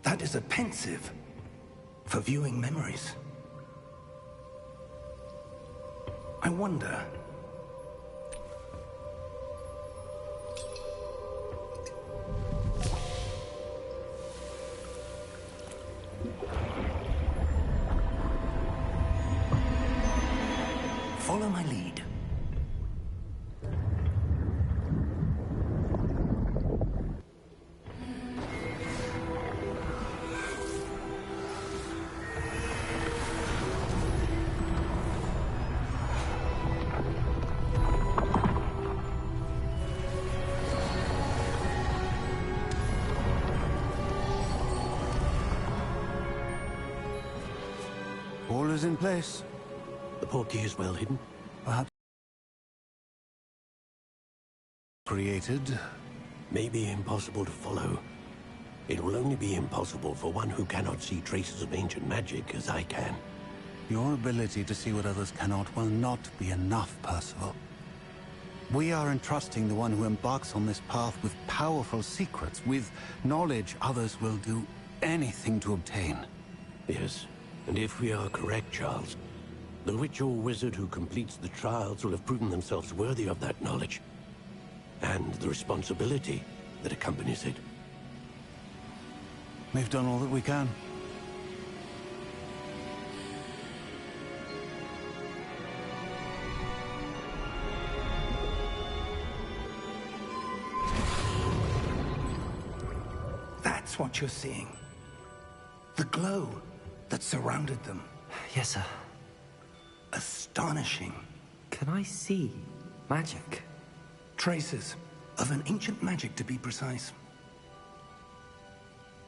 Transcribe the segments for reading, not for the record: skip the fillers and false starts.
That is a pensive for viewing memories. I wonder... Follow my lead. All is in place. The portkey is well hidden. Perhaps created. May be impossible to follow. It will only be impossible for one who cannot see traces of ancient magic as I can. Your ability to see what others cannot will not be enough, Percival. We are entrusting the one who embarks on this path with powerful secrets, with knowledge others will do anything to obtain. Yes, and if we are correct, Charles, the witch or wizard who completes the trials will have proven themselves worthy of that knowledge, and the responsibility that accompanies it. We've done all that we can. That's what you're seeing. The glow that surrounded them. Yes, sir. Astonishing. Can I see magic? Traces of an ancient magic, to be precise.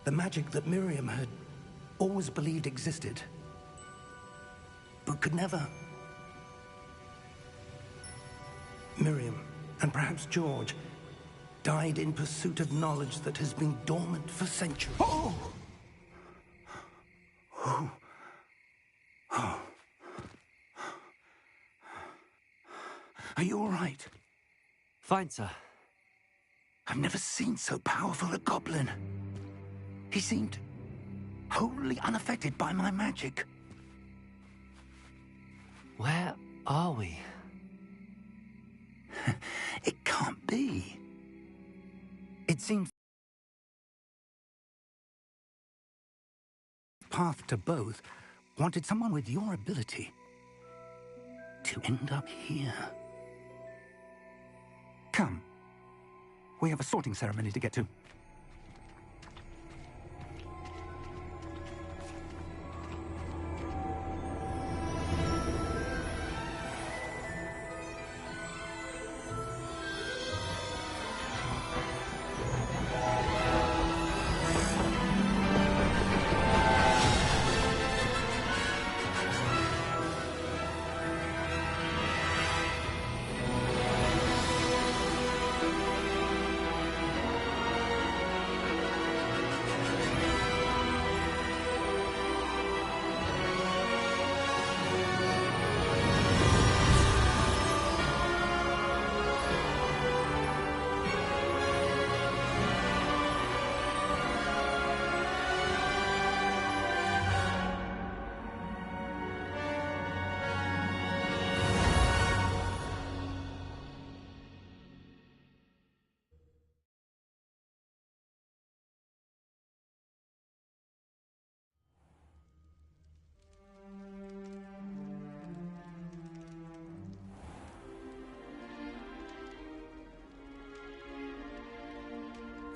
The magic that Miriam had always believed existed, but could never. Miriam, and perhaps George, died in pursuit of knowledge that has been dormant for centuries. Oh! Oh. Oh. Are you all right? Fine, sir. I've never seen so powerful a goblin. He seemed wholly unaffected by my magic. Where are we? It can't be. It seems the path to both wanted someone with your ability to end up here. Come. We have a sorting ceremony to get to.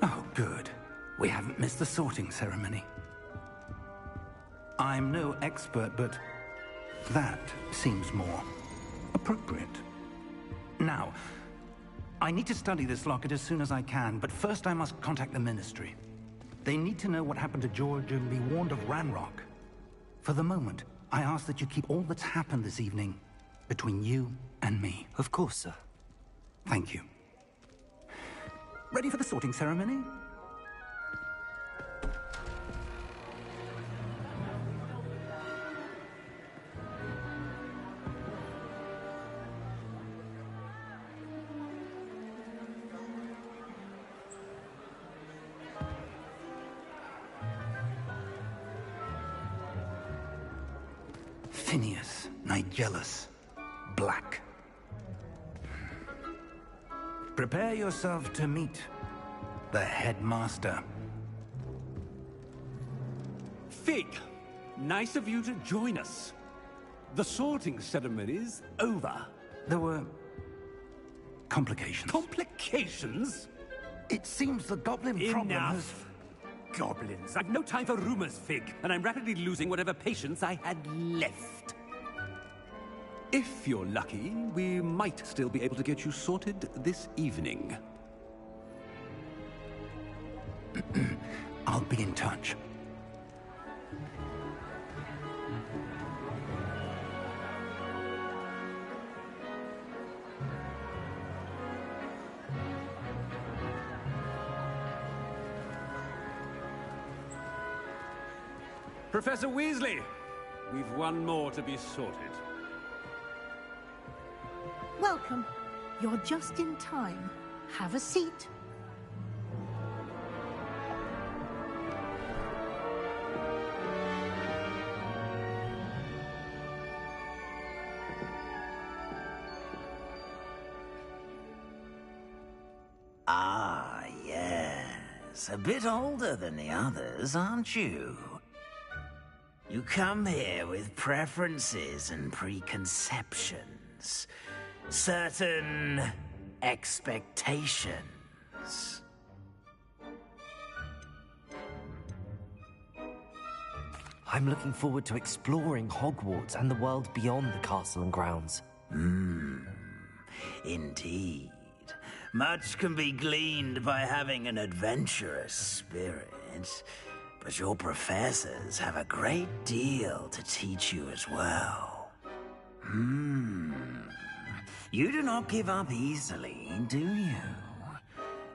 Oh, good. We haven't missed the sorting ceremony. I'm no expert, but that seems more appropriate. Now, I need to study this locket as soon as I can, but first I must contact the Ministry. They need to know what happened to George and be warned of Ranrock. For the moment, I ask that you keep all that's happened this evening between you and me. Of course, sir. Thank you. Ready for the sorting ceremony? Tinius, Nigellus, Black. Prepare yourself to meet the headmaster. Fig, nice of you to join us. The sorting ceremony's over. There were complications. Complications? It seems the goblin problem has... Enough! Goblins. I've no time for rumors, Fig, and I'm rapidly losing whatever patience I had left. If you're lucky, we might still be able to get you sorted this evening. I'll be in touch. Professor Weasley, we've one more to be sorted. Welcome. You're just in time. Have a seat. Ah, yes. A bit older than the others, aren't you? You come here with preferences and preconceptions. Certain expectations. I'm looking forward to exploring Hogwarts and the world beyond the castle and grounds. Indeed. Much can be gleaned by having an adventurous spirit. But your professors have a great deal to teach you as well. You do not give up easily, do you?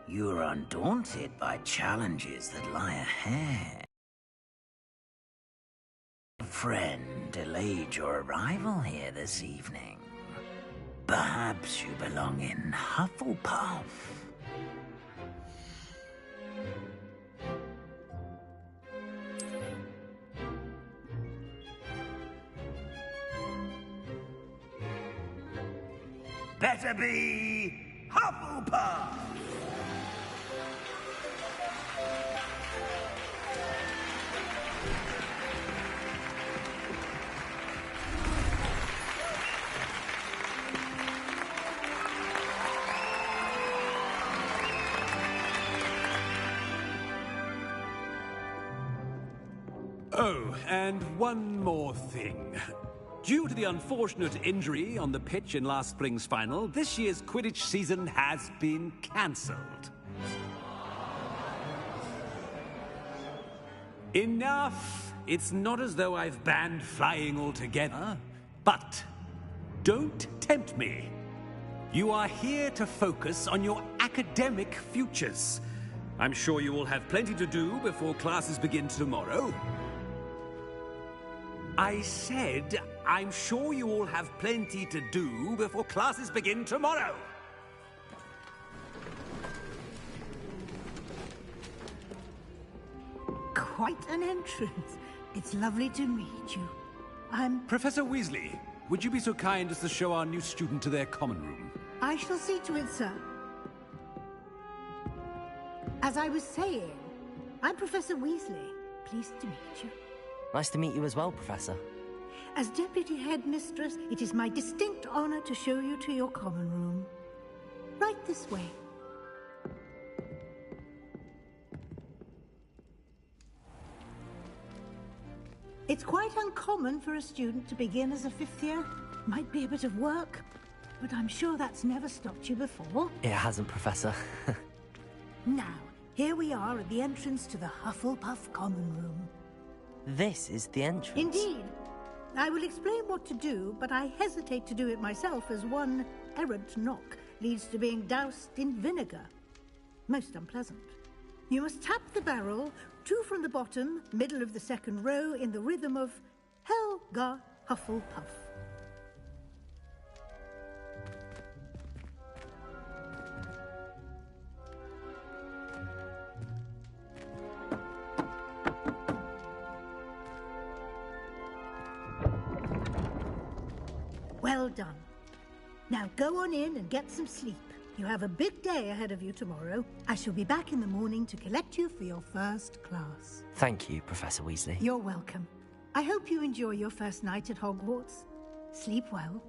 You are undaunted by challenges that lie ahead. A friend delayed your arrival here this evening. Perhaps you belong in Hufflepuff. Better be Hufflepuff! Oh, and one more thing. Due to the unfortunate injury on the pitch in last spring's final, this year's Quidditch season has been cancelled. Enough! It's not as though I've banned flying altogether, but don't tempt me. You are here to focus on your academic futures. I'm sure you will have plenty to do before classes begin tomorrow. I said, I'm sure you all have plenty to do before classes begin tomorrow. Quite an entrance. It's lovely to meet you. Professor Weasley, would you be so kind as to show our new student to their common room? I shall see to it, sir. As I was saying, I'm Professor Weasley. Pleased to meet you. Nice to meet you as well, Professor. As Deputy Headmistress, it is my distinct honor to show you to your common room. Right this way. It's quite uncommon for a student to begin as a fifth year. Might be a bit of work, but I'm sure that's never stopped you before. It hasn't, Professor. Now, here we are at the entrance to the Hufflepuff common room. This is the entrance. Indeed. I will explain what to do, but I hesitate to do it myself as one errant knock leads to being doused in vinegar. Most unpleasant. You must tap the barrel, 2 from the bottom, middle of the second row, in the rhythm of Helga Hufflepuff. done. Now go on in and get some sleep. You have a big day ahead of you tomorrow. I shall be back in the morning to collect you for your first class. Thank you, Professor Weasley. You're welcome. I hope you enjoy your first night at Hogwarts. Sleep well.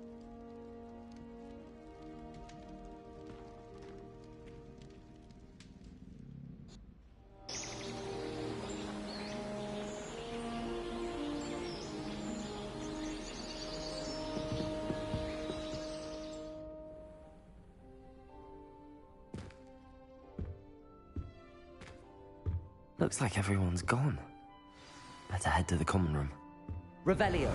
Looks like everyone's gone. Better head to the common room. Revelio.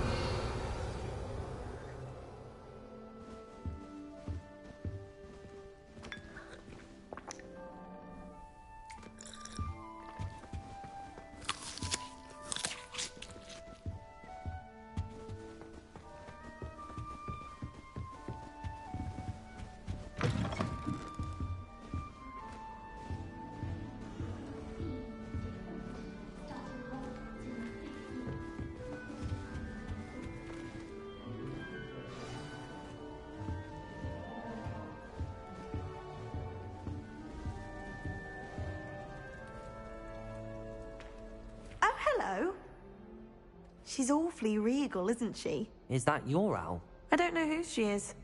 Hello. She's awfully regal, isn't she? Is that your owl? I don't know who she is.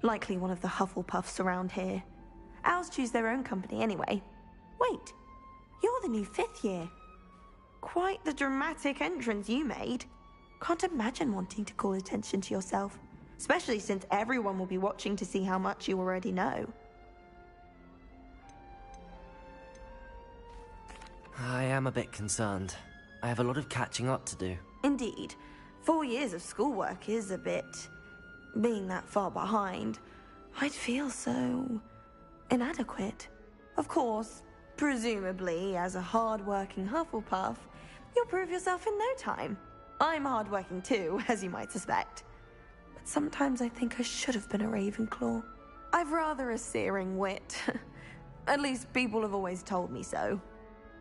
Likely one of the Hufflepuffs around here. Owls choose their own company anyway. Wait, you're the new 5th year. Quite the dramatic entrance you made. Can't imagine wanting to call attention to yourself, especially since everyone will be watching to see how much you already know. I am a bit concerned. I have a lot of catching up to do. Indeed. 4 years of schoolwork is a bit... Being that far behind, I'd feel so... inadequate. Of course, presumably, as a hard-working Hufflepuff, you'll prove yourself in no time. I'm hard-working too, as you might suspect. But sometimes I think I should have been a Ravenclaw. I've rather a searing wit. At least people have always told me so.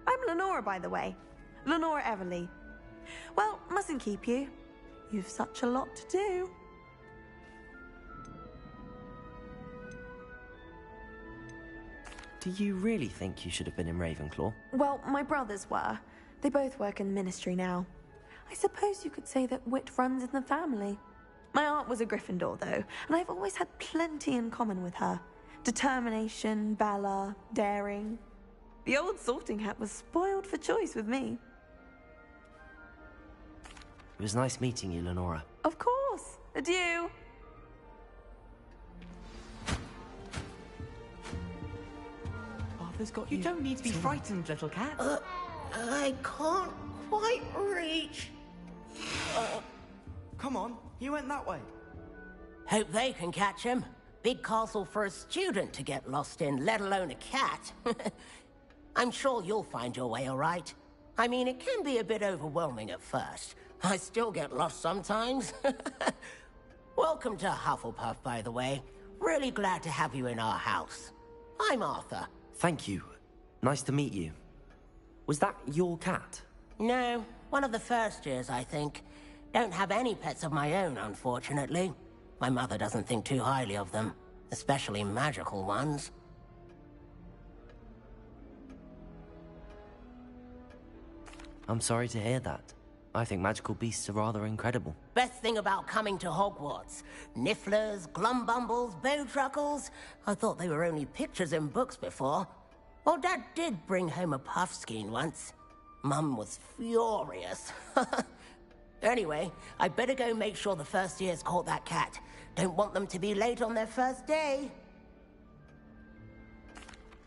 I'm Lenora, by the way. Lenora Everly. Well, mustn't keep you. You've such a lot to do. Do you really think you should have been in Ravenclaw? Well, my brothers were. They both work in the ministry now. I suppose you could say that wit runs in the family. My aunt was a Gryffindor, though, and I've always had plenty in common with her. Determination, valor, daring. The old sorting hat was spoiled for choice with me. It was nice meeting you, Lenora. Of course. Adieu. Arthur's got You don't need to be frightened, little cat. I can't quite reach. Come on, he went that way. Hope they can catch him. Big castle for a student to get lost in, let alone a cat. I'm sure you'll find your way all right. I mean, it can be a bit overwhelming at first. I still get lost sometimes. Welcome to Hufflepuff, by the way. Really glad to have you in our house. I'm Arthur. Thank you. Nice to meet you. Was that your cat? No, one of the first years, I think. Don't have any pets of my own, unfortunately. My mother doesn't think too highly of them, especially magical ones. I'm sorry to hear that. I think magical beasts are rather incredible. Best thing about coming to Hogwarts. Nifflers, Glumbumbles, Bowtruckles. I thought they were only pictures in books before. Well, Dad did bring home a Puffskein once. Mum was furious. Anyway, I better go make sure the first years caught that cat. Don't want them to be late on their first day.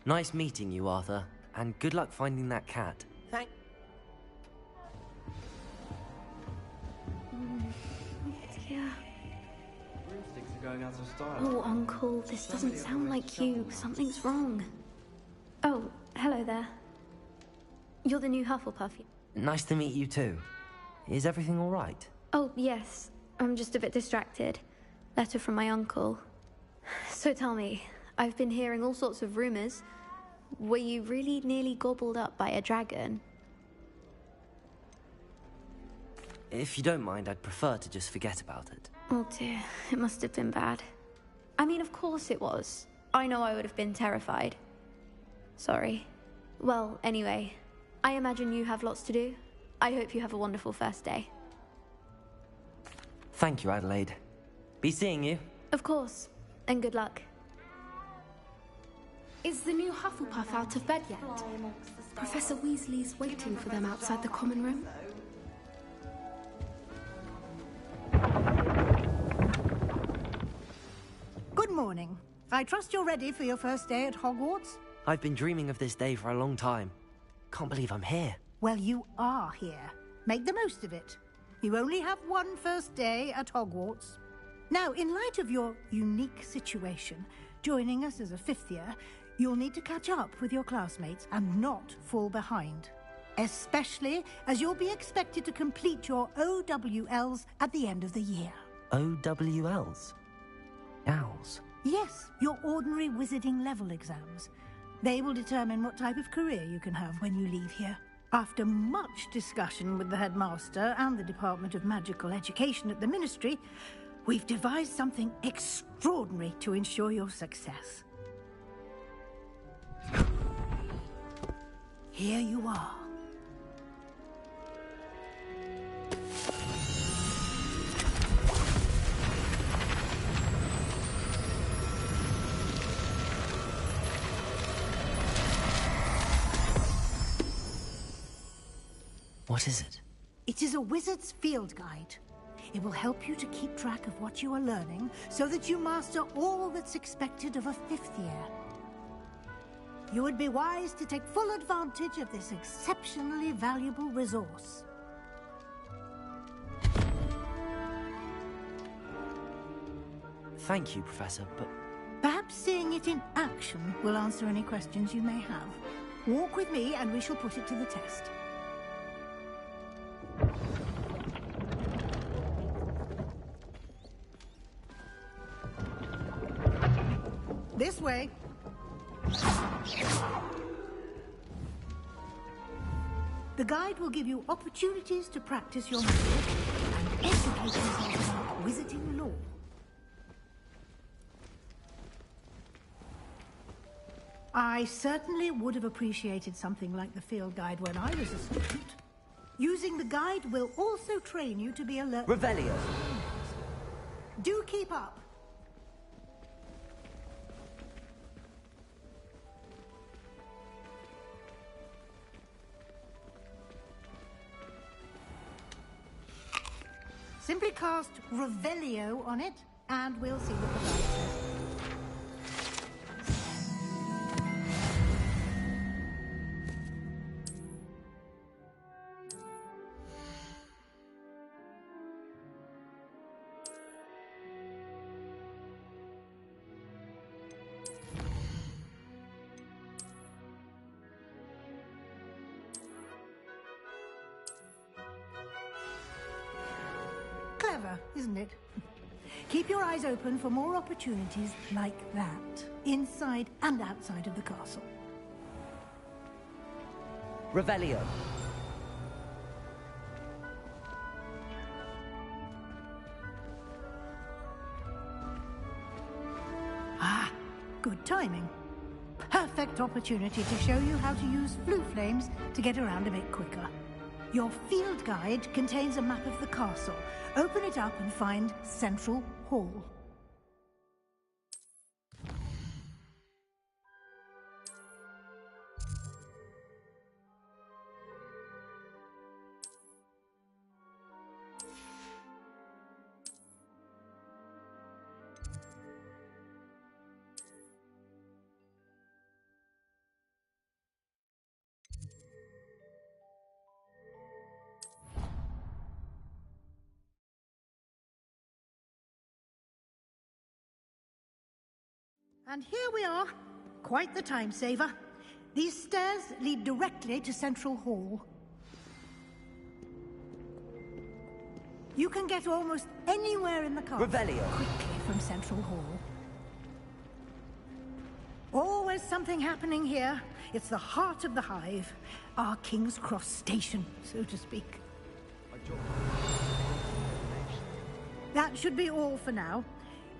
Nice meeting you, Arthur. And good luck finding that cat. Thank... Yeah. Broomsticks are going out of style. Oh, Uncle, this doesn't sound like you. Something's wrong. Oh, hello there. You're the new Hufflepuff. Nice to meet you too. Is everything all right? Oh, yes. I'm just a bit distracted. Letter from my uncle. So tell me, I've been hearing all sorts of rumors. Were you really nearly gobbled up by a dragon? If you don't mind, I'd prefer to just forget about it. Oh dear, it must have been bad. I mean, of course it was. I know I would have been terrified. Sorry. Well, anyway, I imagine you have lots to do. I hope you have a wonderful first day. Thank you, Adelaide. Be seeing you. Of course, and good luck. Is the new Hufflepuff out of bed yet? Professor Weasley's waiting for them outside the common room. Good morning. I trust you're ready for your first day at Hogwarts? I've been dreaming of this day for a long time. Can't believe I'm here. Well, you are here. Make the most of it. You only have one first day at Hogwarts. Now, in light of your unique situation, joining us as a fifth year, you'll need to catch up with your classmates and not fall behind. Especially as you'll be expected to complete your OWLs at the end of the year. OWLs? Owls? Yes, your ordinary wizarding level exams. They will determine what type of career you can have when you leave here. After much discussion with the headmaster and the Department of Magical Education at the Ministry, we've devised something extraordinary to ensure your success. Here you are. What is it? It is a wizard's field guide. It will help you to keep track of what you are learning so that you master all that's expected of a fifth year. You would be wise to take full advantage of this exceptionally valuable resource. Thank you, Professor, but... Perhaps seeing it in action will answer any questions you may have. Walk with me and we shall put it to the test. This way. The guide will give you opportunities to practice your magic and educate yourself about wizarding lore. I certainly would have appreciated something like the field guide when I was a student. Using the guide will also train you to be alert. Revelio. Do keep up. Simply cast Revelio on it, and we'll see what the guide says. Clever, isn't it? Keep your eyes open for more opportunities like that, inside and outside of the castle. Revelio. Ah, good timing. Perfect opportunity to show you how to use flue flames to get around a bit quicker. Your field guide contains a map of the castle. Open it up and find Central Hall. And here we are. Quite the time saver. These stairs lead directly to Central Hall. You can get almost anywhere in the castle Revelio. quickly from Central Hall. Always something happening here. It's the heart of the hive. Our King's Cross station, so to speak. That should be all for now.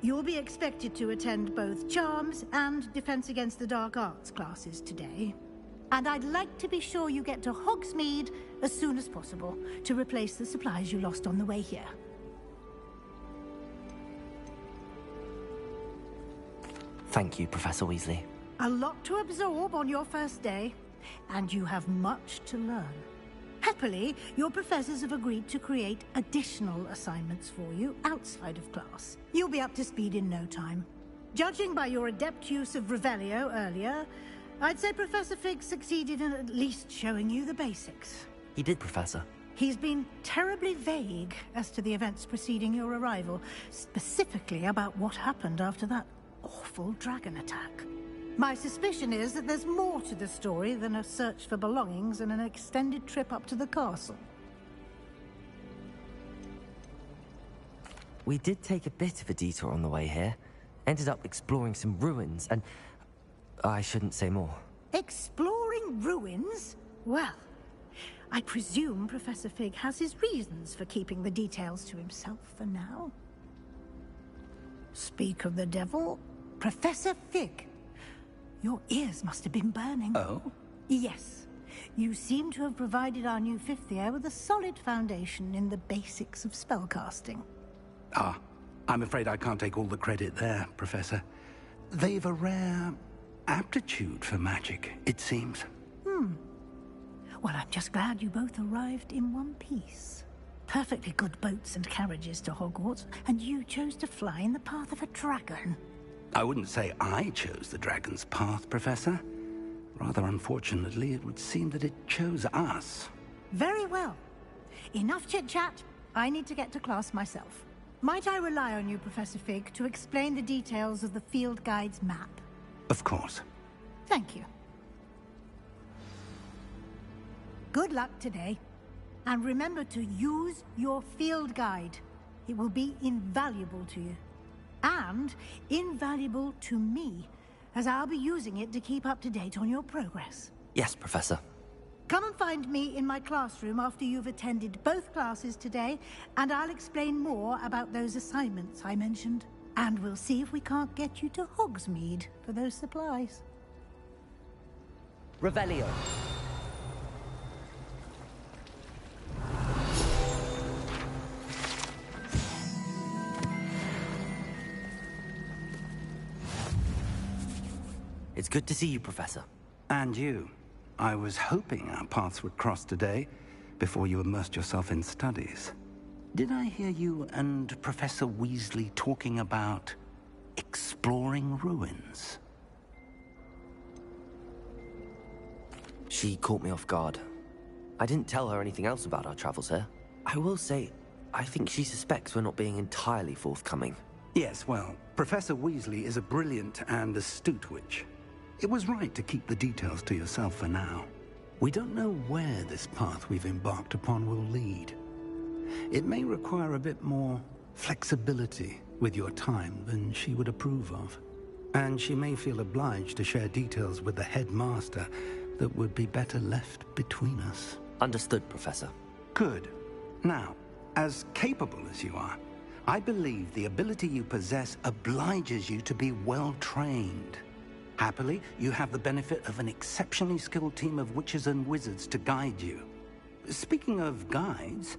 You'll be expected to attend both Charms and Defense Against the Dark Arts classes today. And I'd like to be sure you get to Hogsmeade as soon as possible to replace the supplies you lost on the way here. Thank you, Professor Weasley. A lot to absorb on your first day, and you have much to learn. Happily, your professors have agreed to create additional assignments for you outside of class. You'll be up to speed in no time. Judging by your adept use of Revelio earlier, I'd say Professor Fig succeeded in at least showing you the basics. He did, Professor. He's been terribly vague as to the events preceding your arrival, specifically about what happened after that awful dragon attack. My suspicion is that there's more to the story than a search for belongings and an extended trip up to the castle. We did take a bit of a detour on the way here. Ended up exploring some ruins, and I shouldn't say more. Exploring ruins? Well, I presume Professor Fig has his reasons for keeping the details to himself for now. Speak of the devil, Professor Fig. Your ears must have been burning. Oh? Yes. You seem to have provided our new fifth year with a solid foundation in the basics of spellcasting. Ah, I'm afraid I can't take all the credit there, Professor. They've a rare aptitude for magic, it seems. Well, I'm just glad you both arrived in one piece. Perfectly good boats and carriages to Hogwarts, and you chose to fly in the path of a dragon. I wouldn't say I chose the dragon's path, Professor. Rather unfortunately, it would seem that it chose us. Very well. Enough chit-chat. I need to get to class myself. Might I rely on you, Professor Fig, to explain the details of the field guide's map? Of course. Thank you. Good luck today. And remember to use your field guide. It will be invaluable to you. And invaluable to me, as I'll be using it to keep up to date on your progress. Yes, Professor. Come and find me in my classroom after you've attended both classes today, and I'll explain more about those assignments I mentioned. And we'll see if we can't get you to Hogsmeade for those supplies. Revelio. It's good to see you, Professor. And you. I was hoping our paths would cross today, before you immersed yourself in studies. Did I hear you and Professor Weasley talking about exploring ruins? She caught me off guard. I didn't tell her anything else about our travels here. I will say, I think she suspects we're not being entirely forthcoming. Yes, well, Professor Weasley is a brilliant and astute witch. It was right to keep the details to yourself for now. We don't know where this path we've embarked upon will lead. It may require a bit more flexibility with your time than she would approve of. And she may feel obliged to share details with the headmaster that would be better left between us. Understood, Professor. Good. Now, as capable as you are, I believe the ability you possess obliges you to be well-trained. Happily, you have the benefit of an exceptionally skilled team of witches and wizards to guide you. Speaking of guides,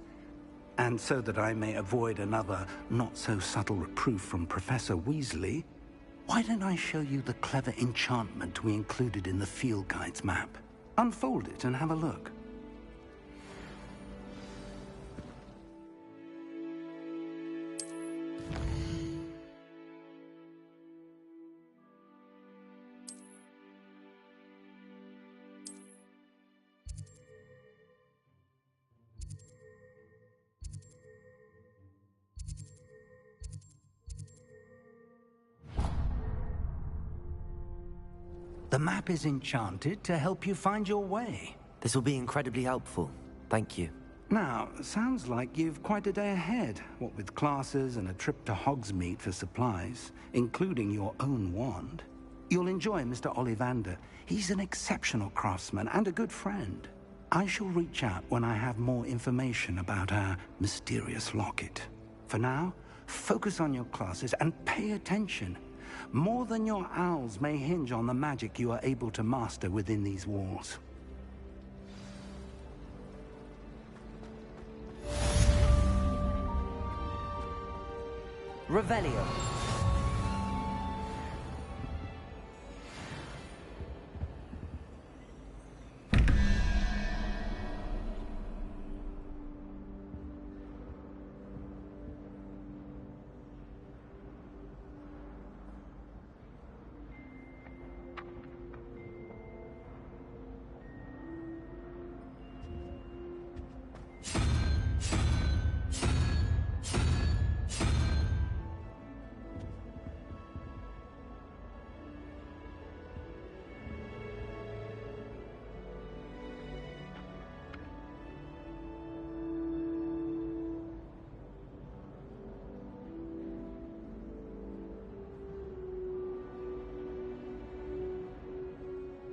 and so that I may avoid another not-so-subtle reproof from Professor Weasley, why don't I show you the clever enchantment we included in the field guide's map? Unfold it and have a look. The map is enchanted to help you find your way. This will be incredibly helpful. Thank you. Now, sounds like you've quite a day ahead, what with classes and a trip to Hogsmeade for supplies, including your own wand. You'll enjoy Mr. Ollivander. He's an exceptional craftsman and a good friend. I shall reach out when I have more information about our mysterious locket. For now, Focus on your classes and pay attention. More than your owls may hinge on the magic you are able to master within these walls. Revelio.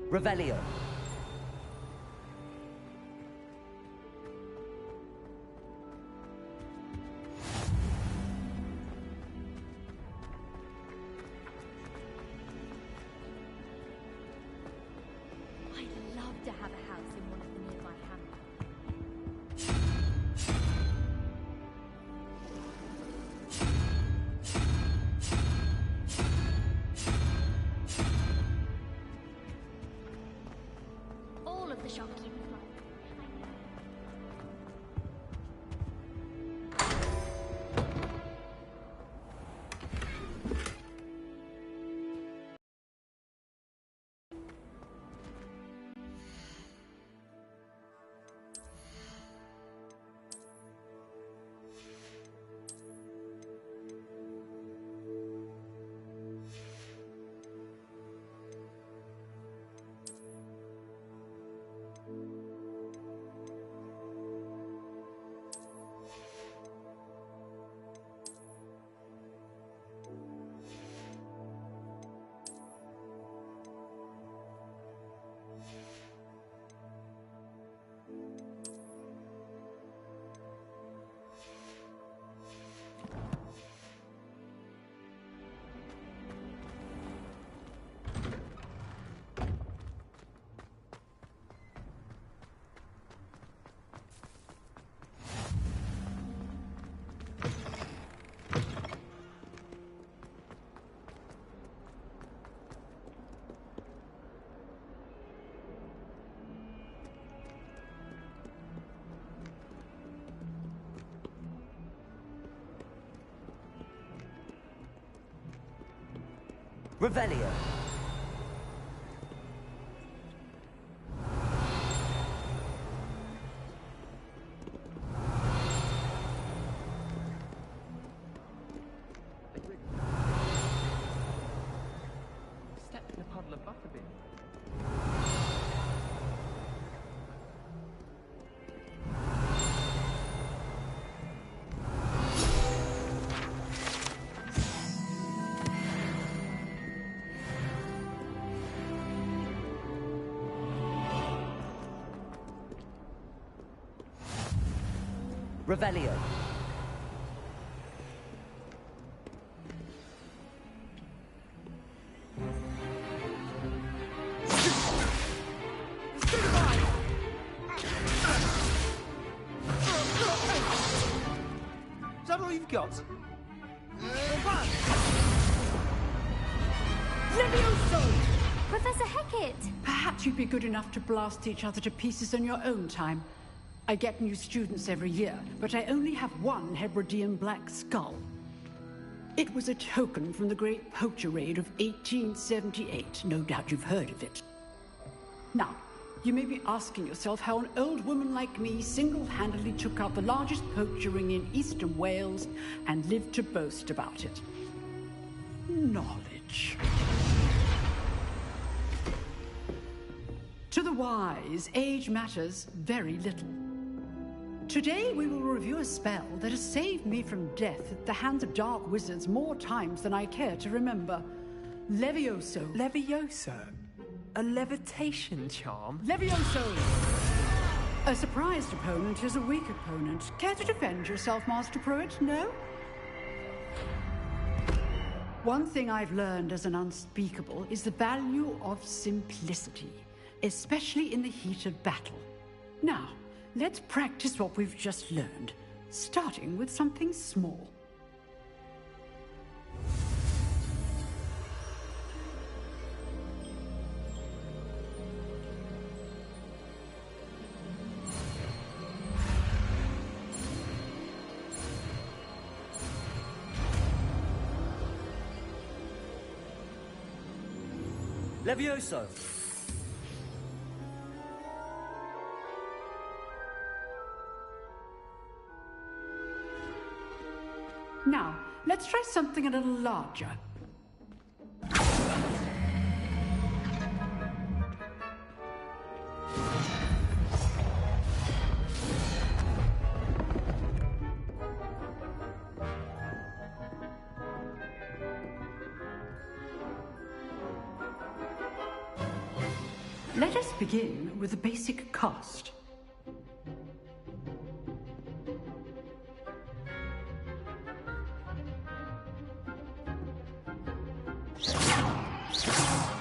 Revelio. I'd love to have a house in one of the nearby hamlets. All of the shopkeepers like Revelio. Stepped in a puddle of butterbeer. Revelio. Is that all you've got? Levioso! Professor Hecat! Perhaps you'd be good enough to blast each other to pieces on your own time. I get new students every year, but I only have one Hebridean black skull. It was a token from the Great Poacher Raid of 1878. No doubt you've heard of it. Now, you may be asking yourself how an old woman like me single-handedly took out the largest poacher ring in eastern Wales and lived to boast about it. Knowledge. To the wise, age matters very little. Today we will review a spell that has saved me from death at the hands of dark wizards more times than I care to remember. Levioso. Levioso? A levitation charm? Levioso! A surprised opponent is a weak opponent. Care to defend yourself, Master Pruitt? No? One thing I've learned as an unspeakable is the value of simplicity, especially in the heat of battle. Now, let's practice what we've just learned, starting with something small. Levioso! Now, let's try something a little larger. Let us begin with the basic cast.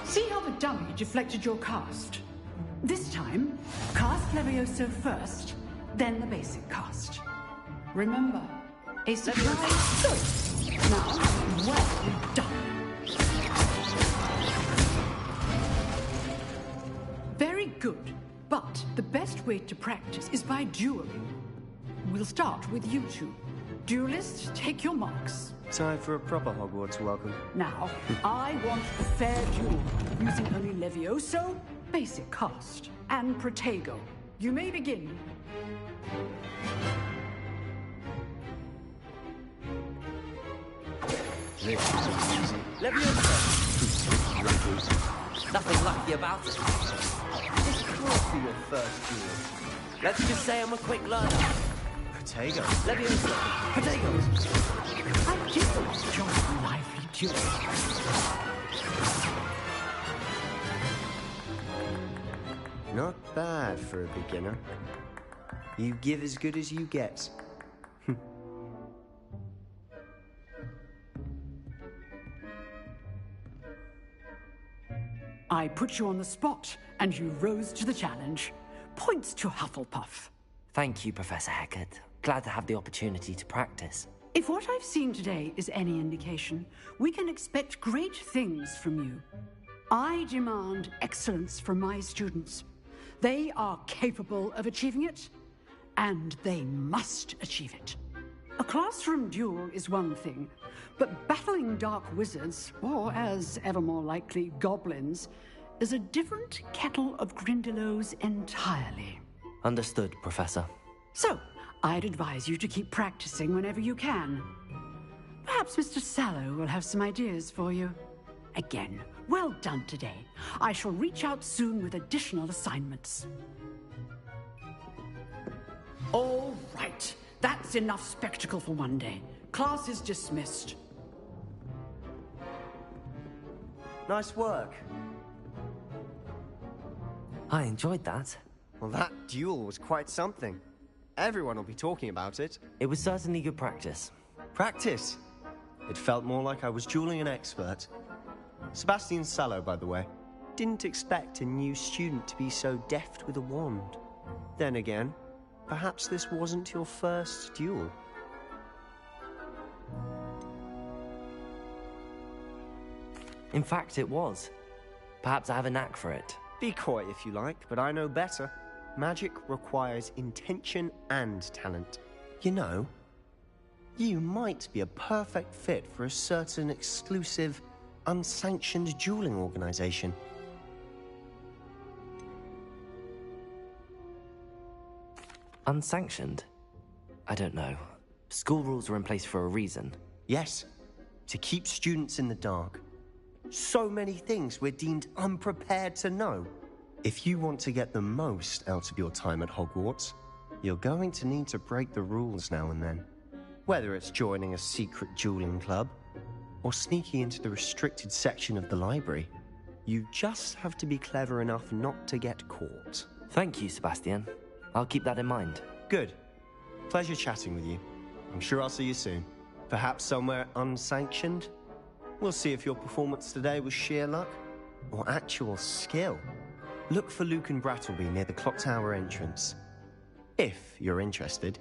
See how the dummy deflected your cast? This time, cast Levioso first, then the basic cast. Remember, a surprise good. Now, well done. Very good, but the best way to practice is by dueling. We'll start with you two. Duelists, take your marks. Time for a proper Hogwarts welcome. Now, I want a fair duel, using only Levioso, basic cast, and Protego. You may begin. This is easy. Levioso! Nothing lucky about it. This can't be your first duel. Let's just say I'm a quick learner. Protego. Levioso. Protego. I do enjoy a lively duel. Not bad for a beginner. You give as good as you get. I put you on the spot, and you rose to the challenge. Points to Hufflepuff. Thank you, Professor Hecat. Glad to have the opportunity to practice. If what I've seen today is any indication, we can expect great things from you. I demand excellence from my students. They are capable of achieving it, and they must achieve it. A classroom duel is one thing, but battling dark wizards, or as ever more likely, goblins, is a different kettle of Grindylows entirely. Understood, Professor. So, I'd advise you to keep practicing whenever you can. Perhaps Mr. Sallow will have some ideas for you. Again, well done today. I shall reach out soon with additional assignments. All right. That's enough spectacle for one day. Class is dismissed. Nice work. I enjoyed that. Well, that duel was quite something. Everyone will be talking about it. It was certainly good practice. Practice? It felt more like I was dueling an expert. Sebastian Sallow, by the way. Didn't expect a new student to be so deft with a wand. Then again, perhaps this wasn't your first duel. In fact, it was. Perhaps I have a knack for it. Be coy if you like, but I know better. Magic requires intention and talent. You know, you might be a perfect fit for a certain exclusive, unsanctioned dueling organization. Unsanctioned? I don't know. School rules are in place for a reason. Yes, to keep students in the dark. So many things we're deemed unprepared to know. If you want to get the most out of your time at Hogwarts, you're going to need to break the rules now and then. Whether it's joining a secret dueling club, or sneaking into the restricted section of the library, you just have to be clever enough not to get caught. Thank you, Sebastian. I'll keep that in mind. Good. Pleasure chatting with you. I'm sure I'll see you soon. Perhaps somewhere unsanctioned? We'll see if your performance today was sheer luck or actual skill. Look for Luke and Brattleby near the clock tower entrance, if you're interested.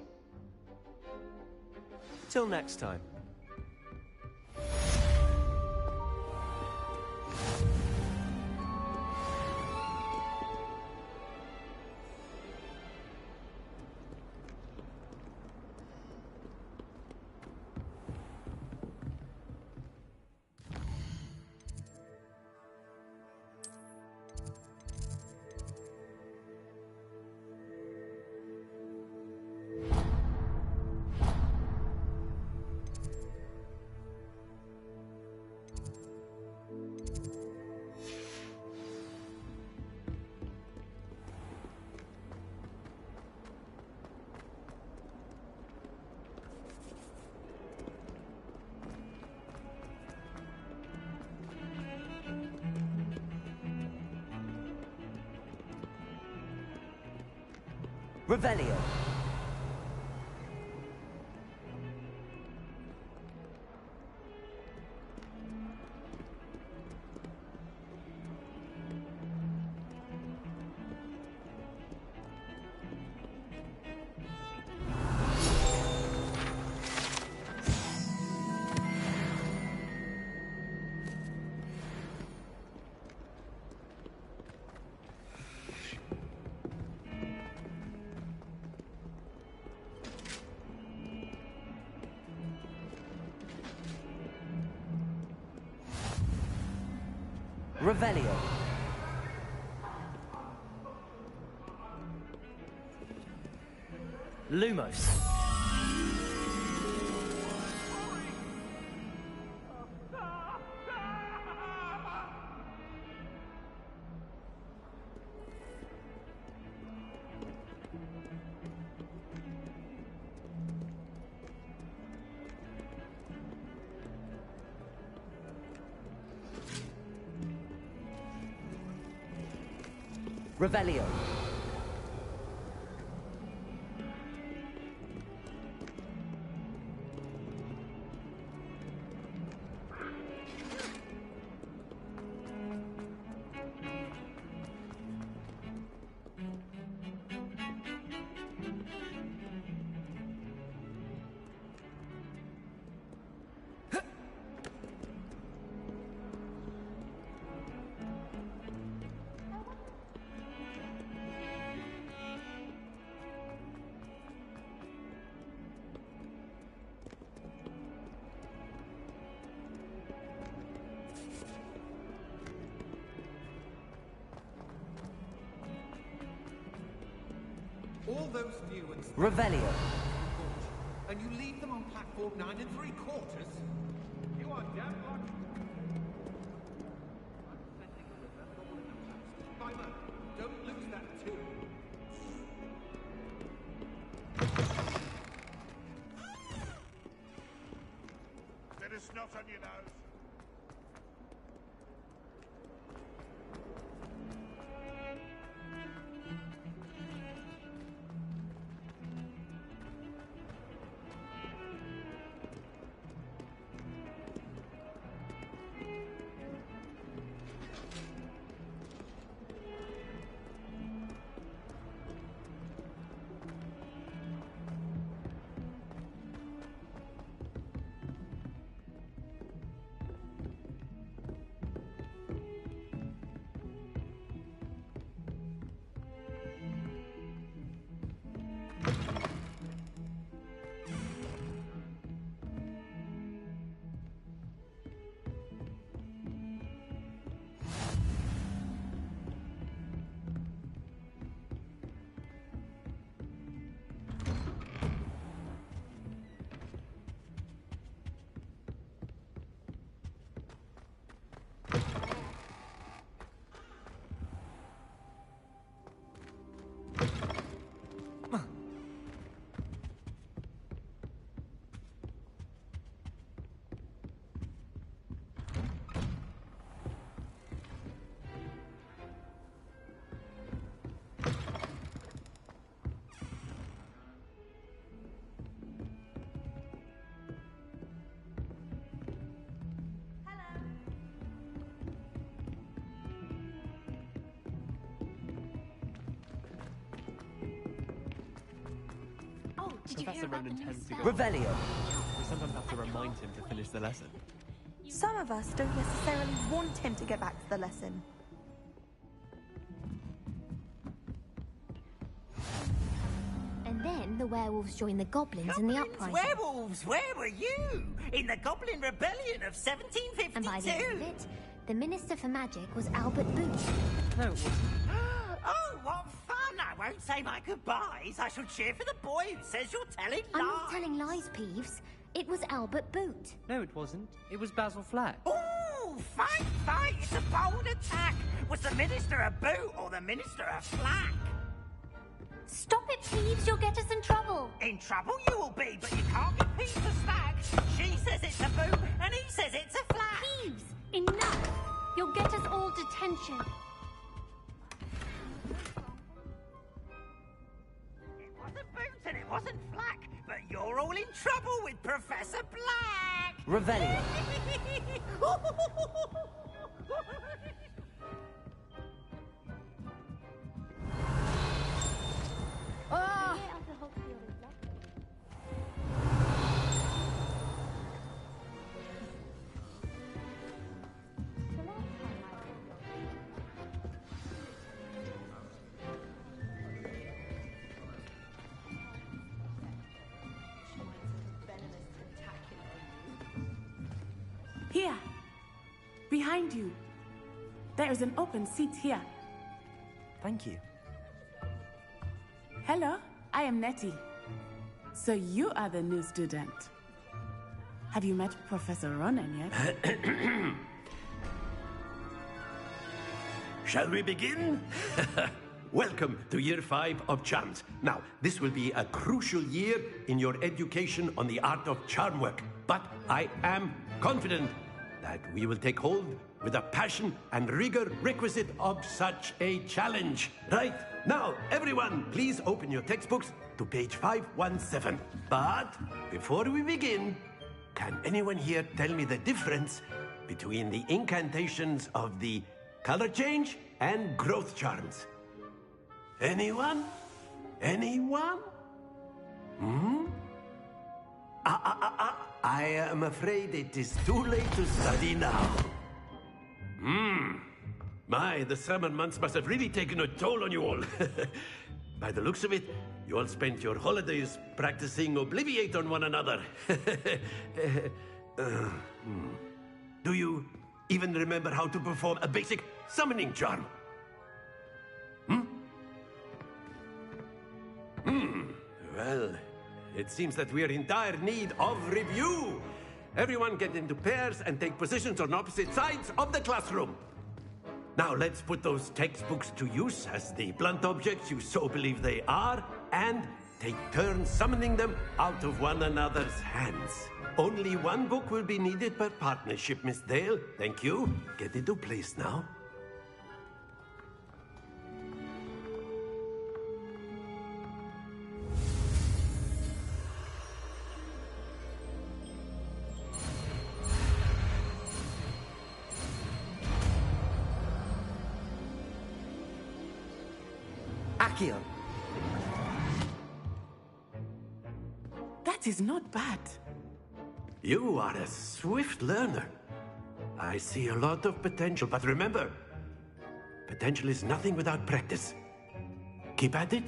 Till next time. Revelio. Revelio. Lumos. Revelio. All those new and Revelio. And you leave them on platform 9 3/4? You are damn lucky. Timer, don't lose that too. There is snot on your nose. Professor Ronan tends to go Revelio. We sometimes have to remind him to finish the lesson. Some of us don't necessarily want him to get back to the lesson. And then the werewolves joined the goblins in the uprising. Werewolves, where were you? In the Goblin Rebellion of 1752? And by the end of it, the Minister for Magic was Albert Booth. No, it wasn't. Oh, what fun! I won't say my goodbyes. I shall cheer for the boy who says you're telling lies. I'm not telling lies, Peeves. It was Albert Boot. No, it wasn't. It was Basil Flack. Ooh, fight! It's a bold attack. Was the Minister a boot or the Minister a flack? Stop it, Peeves. You'll get us in trouble. In trouble you will be, but you can't be Peeves a stack. She says it's a boot, and he says it's a flack. Peeves, enough. You'll get us all detention. It wasn't boot and it wasn't flack, but you're all in trouble with Professor Black. Revelio. Ah! Here, behind you. There is an open seat here. Thank you. Hello, I am Nettie. So you are the new student. Have you met Professor Ronan yet? Shall we begin? Welcome to Year 5 of Charms. Now, this will be a crucial year in your education on the art of charm work. But I am confident that we will take hold with the passion and rigor requisite of such a challenge. Right, now, everyone, please open your textbooks to page 517. But before we begin, can anyone here tell me the difference between the incantations of the color change and growth charms? Anyone? Anyone? I am afraid it is too late to study now. My, the summer months must have really taken a toll on you all. By the looks of it, you all spent your holidays practicing Obliviate on one another. Do you even remember how to perform a basic summoning charm? Well, it seems that we are in dire need of review. Everyone get into pairs and take positions on opposite sides of the classroom. Now let's put those textbooks to use as the blunt objects you so believe they are, and take turns summoning them out of one another's hands. Only one book will be needed per partnership, Miss Dale. Thank you. Get into place now. Accio. That is not bad. You are a swift learner. I see a lot of potential, but remember, potential is nothing without practice. Keep at it.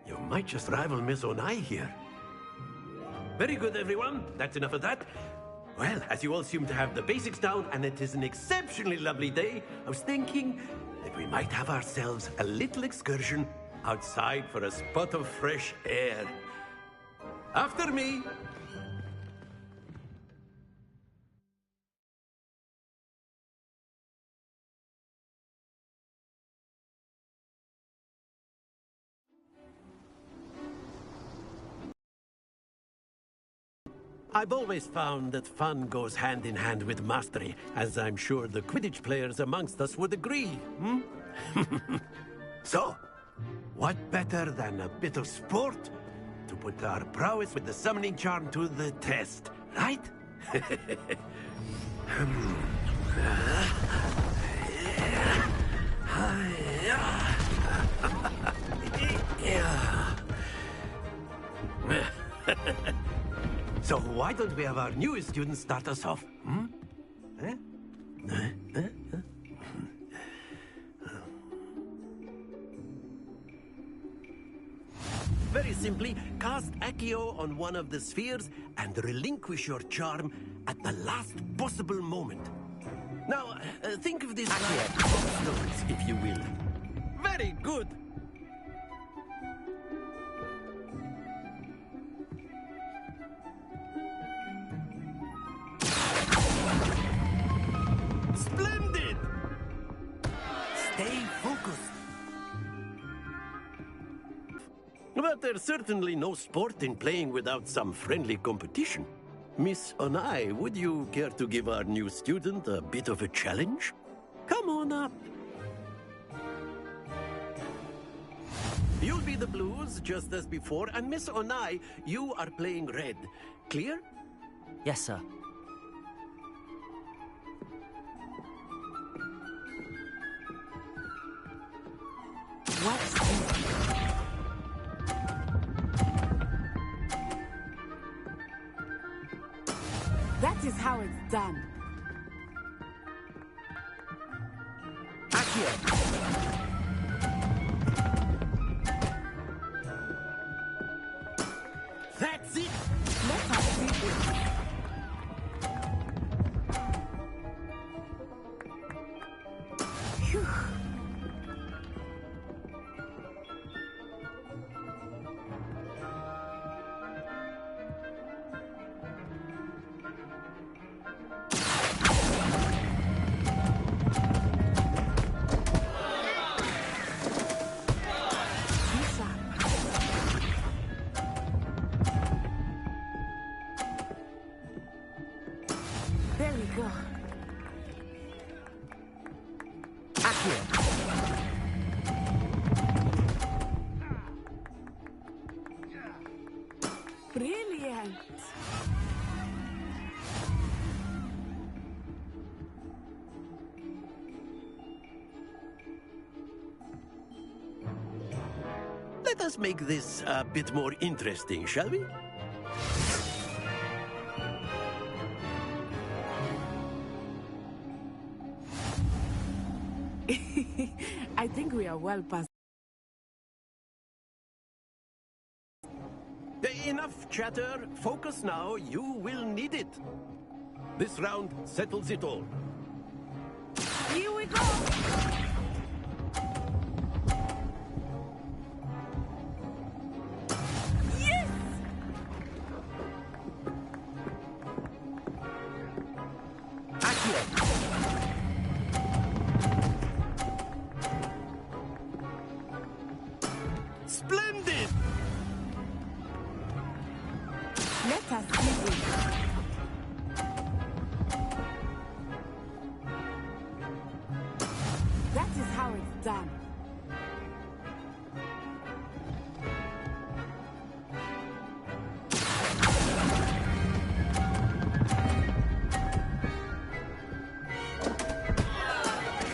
You might just rival Miss Onai here. Very good, everyone. That's enough of that. Well, as you all seem to have the basics down, and it is an exceptionally lovely day, I was thinking that we might have ourselves a little excursion outside for a spot of fresh air. After me. I've always found that fun goes hand in hand with mastery, as I'm sure the Quidditch players amongst us would agree, So, what better than a bit of sport to put our prowess with the summoning charm to the test, right? So why don't we have our newest student start us off? Very simply, cast Accio on one of the spheres and relinquish your charm at the last possible moment. Now, think of this like stones, if you will. Very good! Splendid! Stay focused. But there's certainly no sport in playing without some friendly competition. Miss Onai, would you care to give our new student a bit of a challenge? Come on up. You'll be the blues, just as before, and Miss Onai, you are playing red. Clear? Yes, sir. What's this? That is how it's done. Accio! That's it! Let us see this. Phew. There we go. Brilliant. Let us make this a bit more interesting, shall we? I think we are well past. Enough chatter. Focus now. You will need it. This round settles it all. Here we go. Yes! Splendid! Let us see this. That is how it's done.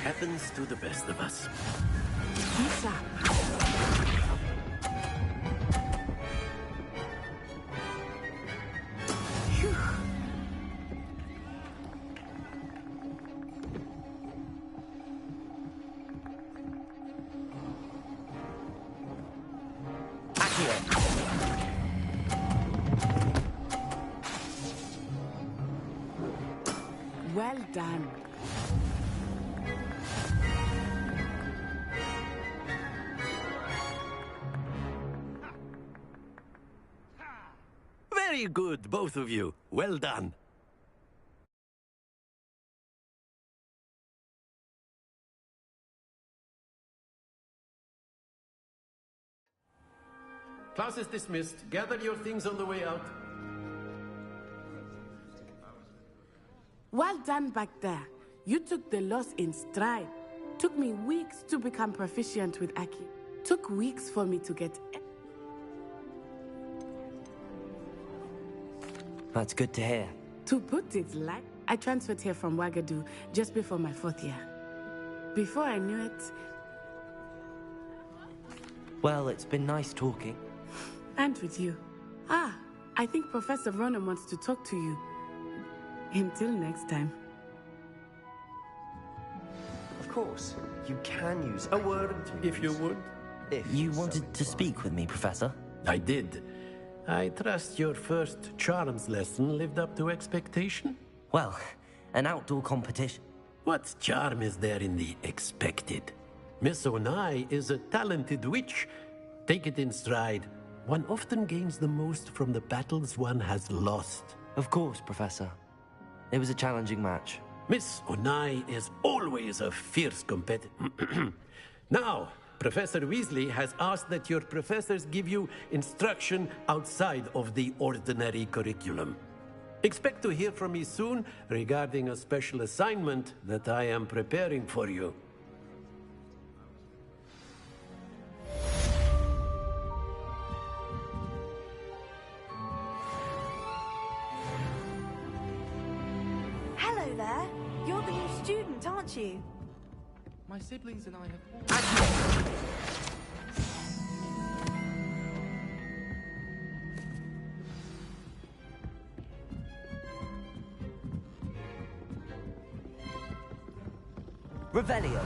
Happens to the best of us. Lisa. Well done. Very good, both of you. Well done. Class is dismissed. Gather your things on the way out. Well done back there. You took the loss in stride. Took me weeks to become proficient with Aki. Took weeks for me to get... That's good to hear. To put it light, I transferred here from Ouagadougou just before my 4th year. Before I knew it... Well, it's been nice talking. And with you. Ah, I think Professor Ronan wants to talk to you. Until next time. Of course, you can use a word if you would. You wanted to speak with me, Professor? I did. I trust your first charms lesson lived up to expectation? Well, an outdoor competition. What charm is there in the expected? Miss Onai is a talented witch. Take it in stride. One often gains the most from the battles one has lost. Of course, Professor. It was a challenging match. Miss Onai is always a fierce competitor. Now, Professor Weasley has asked that your professors give you instruction outside of the ordinary curriculum. Expect to hear from me soon regarding a special assignment that I am preparing for you. Hello there. You're the new student, aren't you? My siblings and I have... Revelio.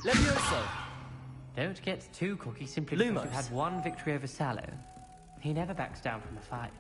Levioso! Don't get too cocky simply because Lumos. you've had one victory over Sallow. He never backs down from a fight.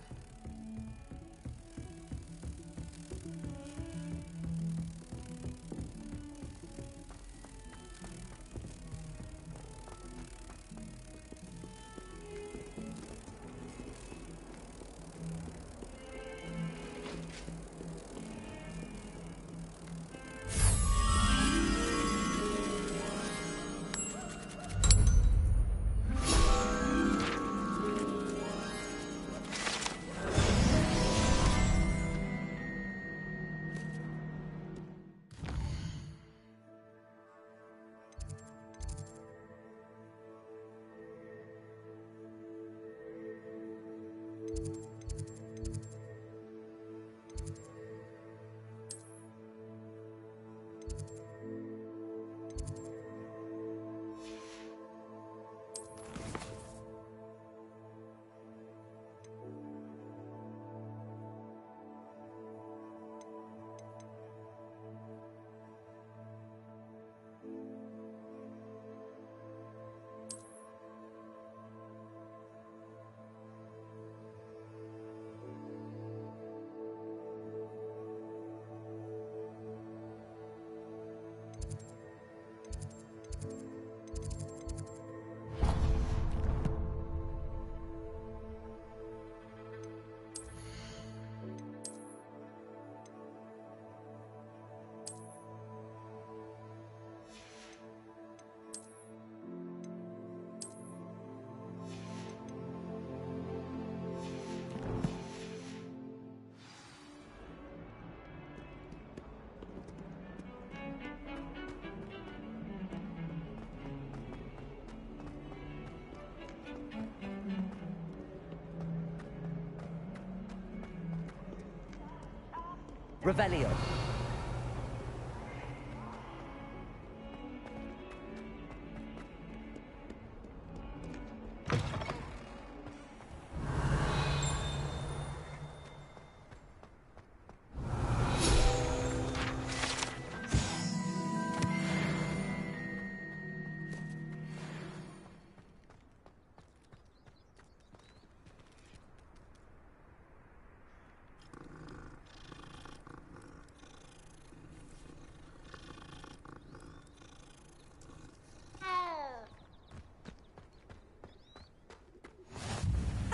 Revelio.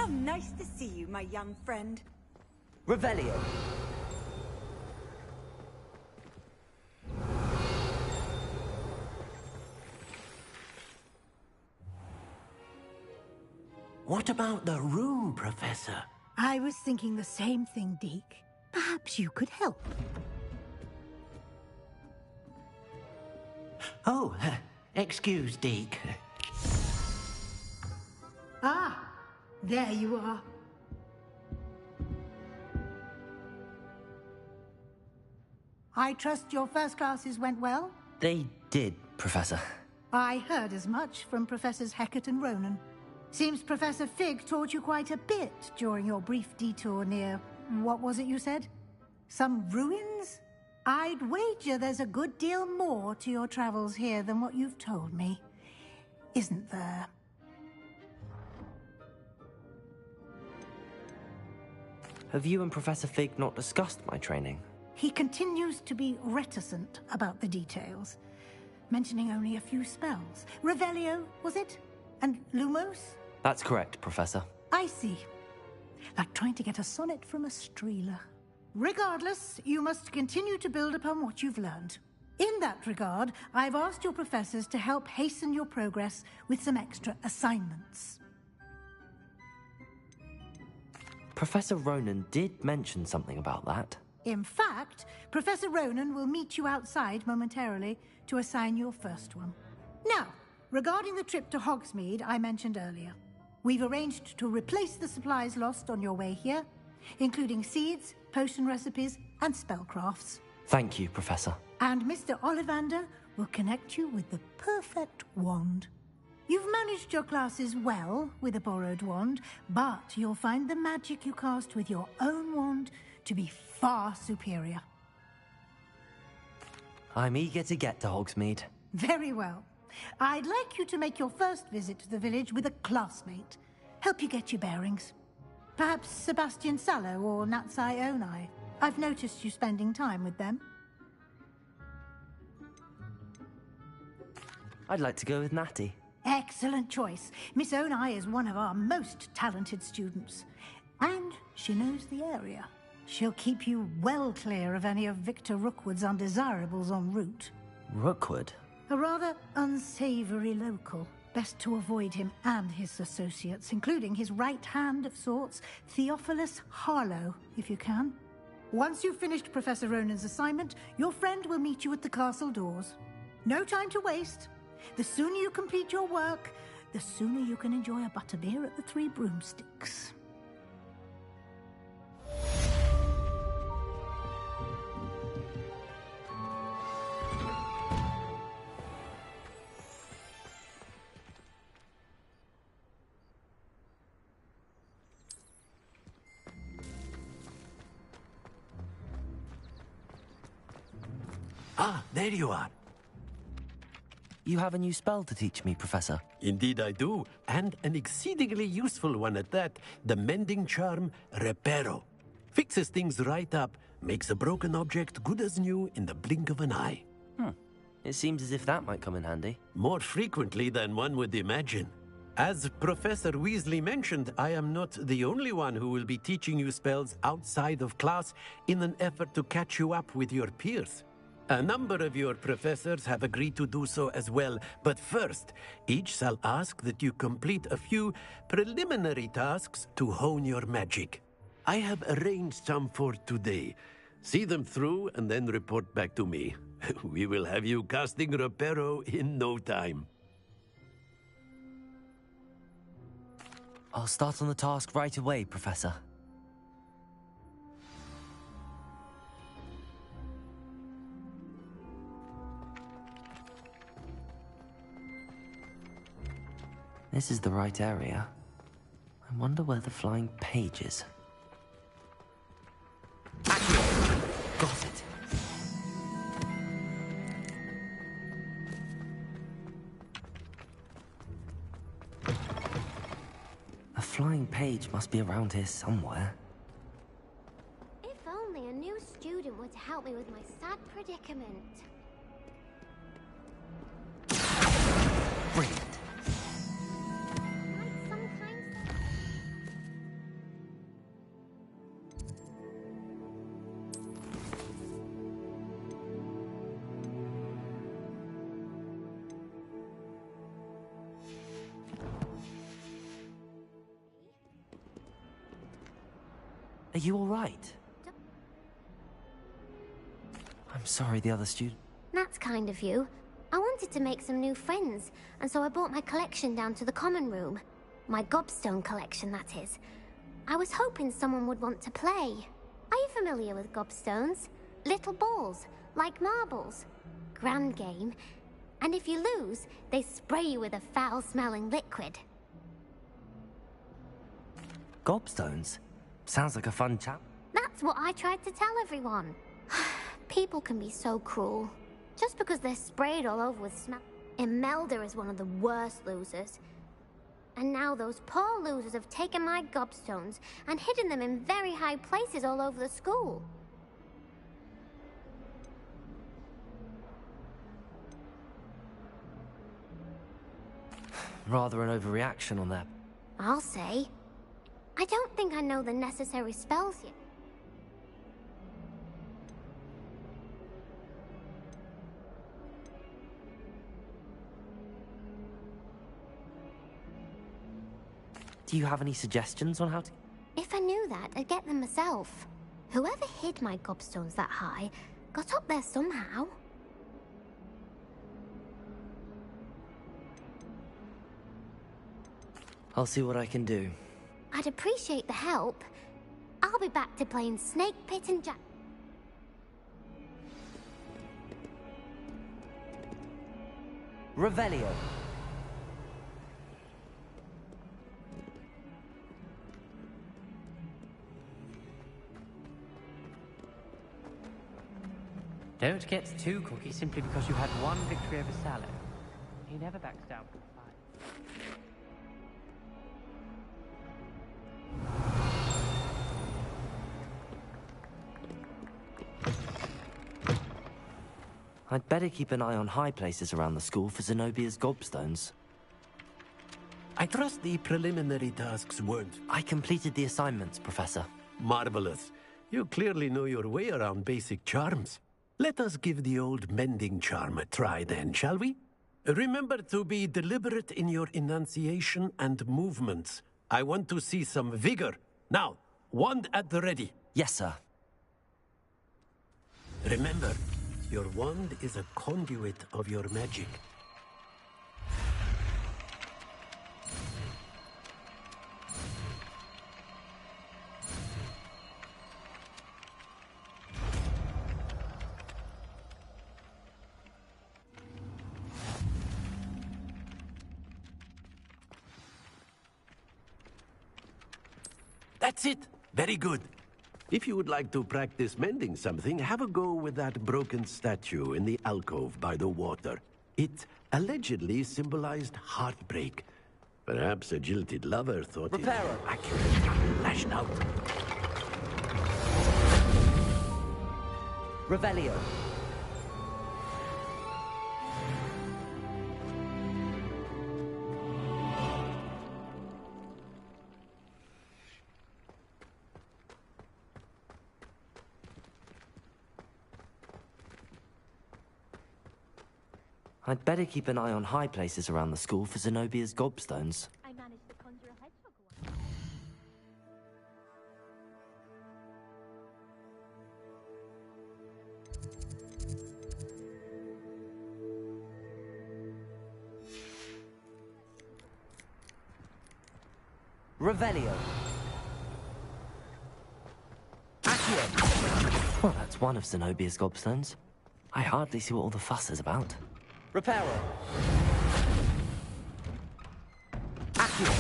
How nice to see you, my young friend. Revelio. What about the room, Professor? I was thinking the same thing, Deke. Perhaps you could help. Oh, excuse, Deke. Ah, there you are. I trust your first classes went well? They did, Professor. I heard as much from Professors Hecat and Ronan. Seems Professor Fig taught you quite a bit during your brief detour near... what was it you said? Some ruins? I'd wager there's a good deal more to your travels here than what you've told me. Isn't there? Have you and Professor Fig not discussed my training? He continues to be reticent about the details, mentioning only a few spells. Revelio, was it? And Lumos? That's correct, Professor. I see. Like trying to get a sonnet from a streeler. Regardless, you must continue to build upon what you've learned. In that regard, I've asked your professors to help hasten your progress with some extra assignments. Professor Ronan did mention something about that. In fact, Professor Ronan will meet you outside momentarily to assign your first one. Now, regarding the trip to Hogsmeade I mentioned earlier, we've arranged to replace the supplies lost on your way here, including seeds, potion recipes, and spellcrafts. Thank you, Professor. And Mr. Ollivander will connect you with the perfect wand. You've managed your classes well with a borrowed wand, but you'll find the magic you cast with your own wand to be far superior. I'm eager to get to Hogsmeade. Very well. I'd like you to make your first visit to the village with a classmate. Help you get your bearings. Perhaps Sebastian Sallow or Natsai Onai. I've noticed you spending time with them. I'd like to go with Natty. Excellent choice. Miss Onai is one of our most talented students. And she knows the area. She'll keep you well clear of any of Victor Rookwood's undesirables en route. Rookwood? A rather unsavory local. Best to avoid him and his associates, including his right hand of sorts, Theophilus Harlow, if you can. Once you've finished Professor Ronan's assignment, your friend will meet you at the castle doors. No time to waste. The sooner you complete your work, the sooner you can enjoy a butterbeer at the Three Broomsticks. Ah, there you are. You have a new spell to teach me, Professor. Indeed I do, and an exceedingly useful one at that. The mending charm, Reparo. Fixes things right up, makes a broken object good as new in the blink of an eye. It seems as if that might come in handy. More frequently than one would imagine. As Professor Weasley mentioned, I am not the only one who will be teaching you spells outside of class in an effort to catch you up with your peers. A number of your professors have agreed to do so as well, but first, each shall ask that you complete a few preliminary tasks to hone your magic. I have arranged some for today. See them through and then report back to me. We will have you casting Reparo in no time. I'll start on the task right away, Professor. This is the right area. I wonder where the flying page is. Got it. A flying page must be around here somewhere. If only a new student were to help me with my sad predicament. Brilliant. Are you all right? I'm sorry, the other student. That's kind of you. I wanted to make some new friends, and so I brought my collection down to the common room. My gobstone collection, that is. I was hoping someone would want to play. Are you familiar with gobstones? Little balls, like marbles. Grand game. And if you lose, they spray you with a foul-smelling liquid. Gobstones? Sounds like a fun chap. That's what I tried to tell everyone. People can be so cruel. Just because they're sprayed all over with smell. Imelda is one of the worst losers. And now those poor losers have taken my gobstones and hidden them in very high places all over the school. Rather an overreaction on that. I'll say. I don't think I know the necessary spells yet. Do you have any suggestions on how to... If I knew that, I'd get them myself. Whoever hid my gobstones that high got up there somehow. I'll see what I can do. I'd appreciate the help. I'll be back to playing Snake Pit and Jack. Revelio. Don't get too cocky simply because you had one victory over Sallow. He never backs down from a fight. I'd better keep an eye on high places around the school for Zenobia's gobstones. I trust the preliminary tasks weren't... I completed the assignments, Professor. Marvelous. You clearly know your way around basic charms. Let us give the old mending charm a try then, shall we? Remember to be deliberate in your enunciation and movements. I want to see some vigor. Now, wand at the ready. Yes, sir. Remember, your wand is a conduit of your magic. That's it. Very good. If you would like to practice mending something, have a go with that broken statue in the alcove by the water. It allegedly symbolized heartbreak. Perhaps a jilted lover thought it accurate. Lashed out. Revelio. I'd better keep an eye on high places around the school for Zenobia's gobstones. I managed to conjure a hedgehog once. Revelio. Accio. Well, that's one of Zenobia's gobstones. I hardly see what all the fuss is about. Reparo. Accio.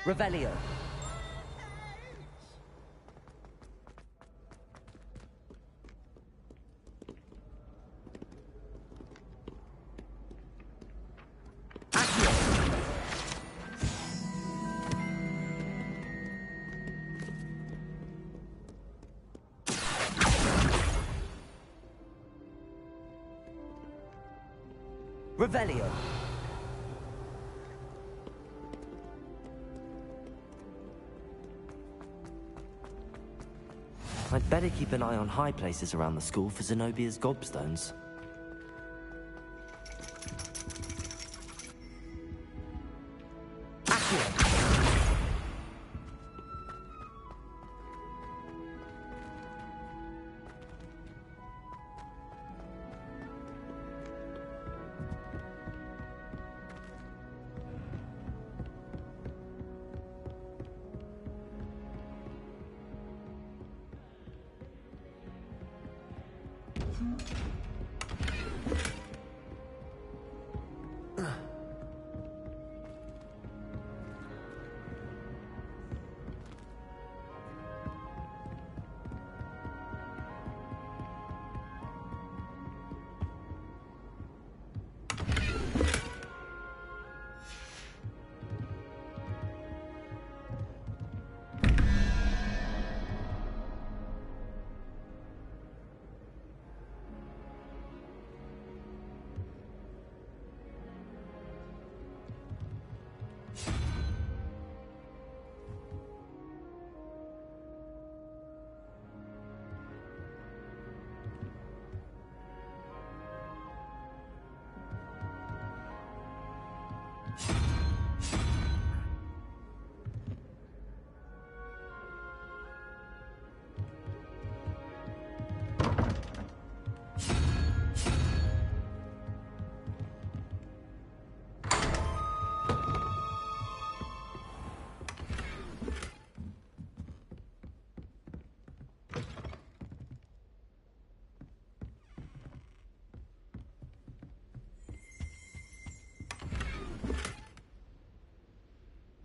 Revelio. Revelio. I'd better keep an eye on high places around the school for Zenobia's gobstones.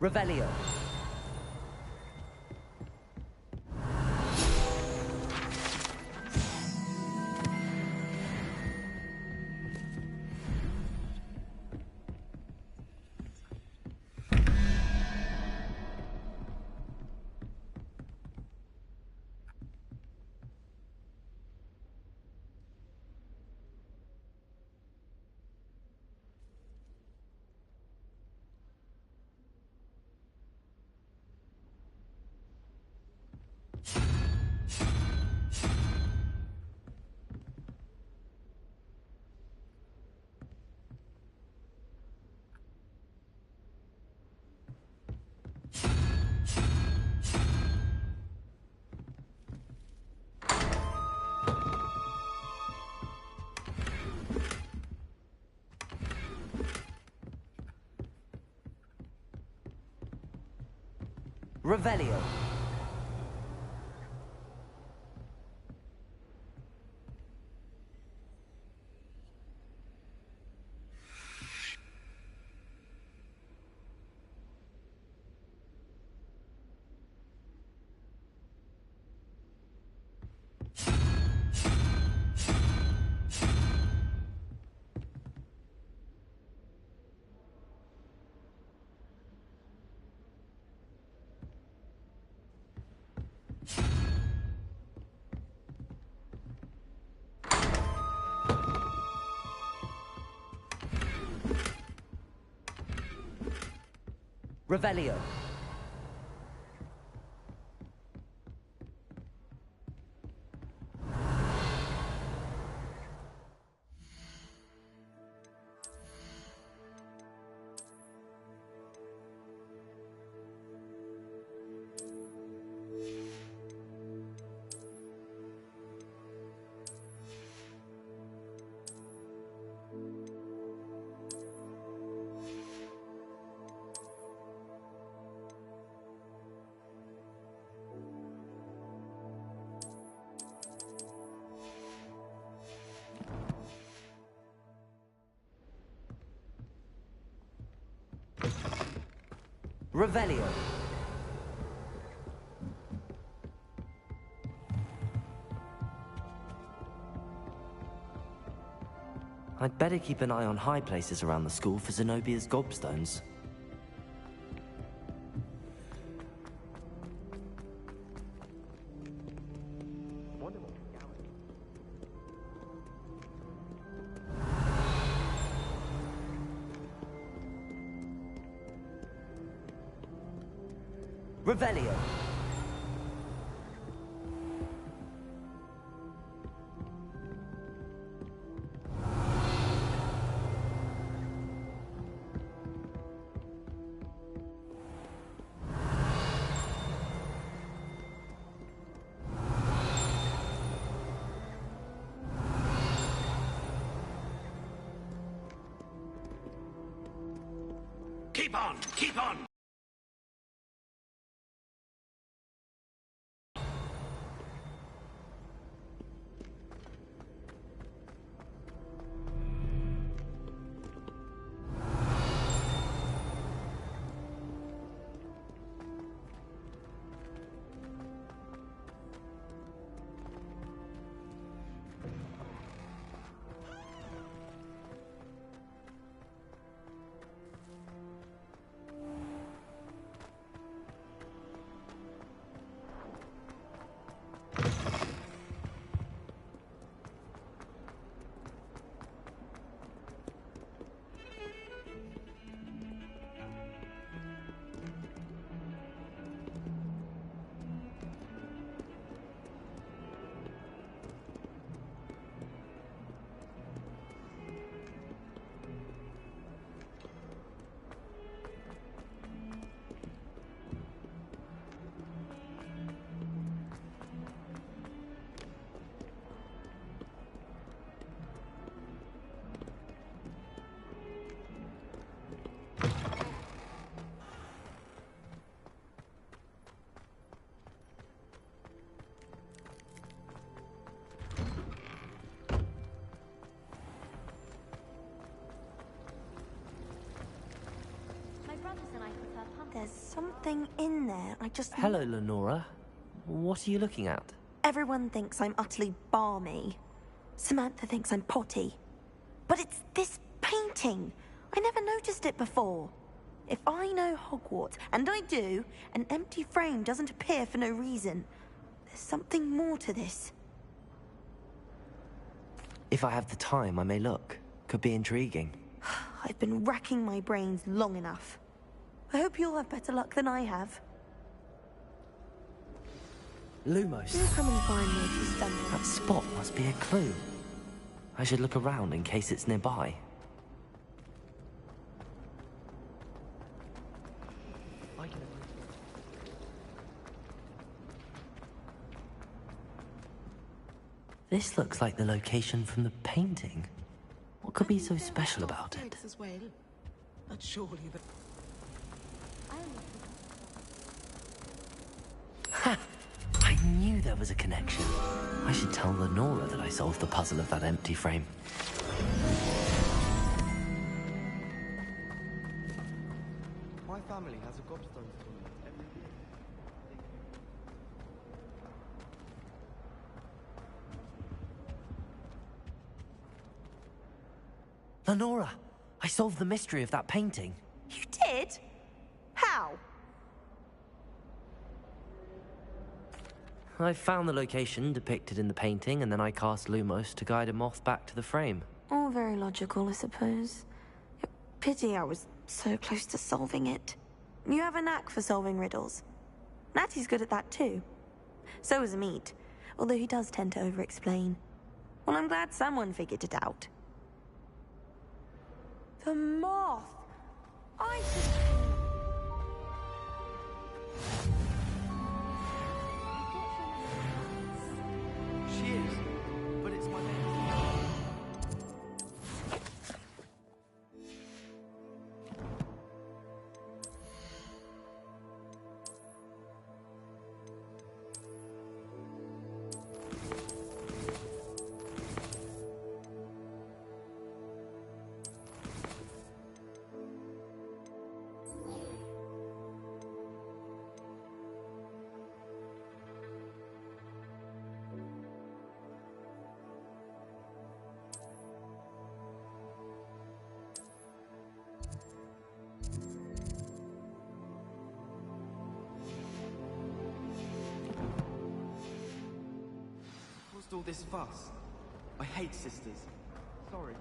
Revelio. Revelio. Revelio. Revelio. I'd better keep an eye on high places around the school for Zenobia's gobstones. Revelio. Keep on! Keep on! There's something in there. I just... Hello, Lenora. What are you looking at? Everyone thinks I'm utterly balmy. Samantha thinks I'm potty. But it's this painting. I never noticed it before. If I know Hogwarts, and I do, an empty frame doesn't appear for no reason. There's something more to this. If I have the time, I may look. Could be intriguing. I've been racking my brains long enough. I hope you'll have better luck than I have. Lumos. You come and find me if you stumble. That spot must be a clue. I should look around in case it's nearby. This looks like the location from the painting. What could be so special about it? As well. But surely the... Ha! I knew there was a connection. I should tell Lenora that I solved the puzzle of that empty frame. My family has a gobstone tournament every year. Lenora, I solved the mystery of that painting. You did? How? I found the location depicted in the painting, and then I cast Lumos to guide a moth back to the frame. All very logical, I suppose. Pity I was so close to solving it. You have a knack for solving riddles. Natty's good at that too. So is Meat, although he does tend to over-explain. Well, I'm glad someone figured it out. The moth! I should... She is, but it's my name. All this fuss. I hate sisters. Sorry.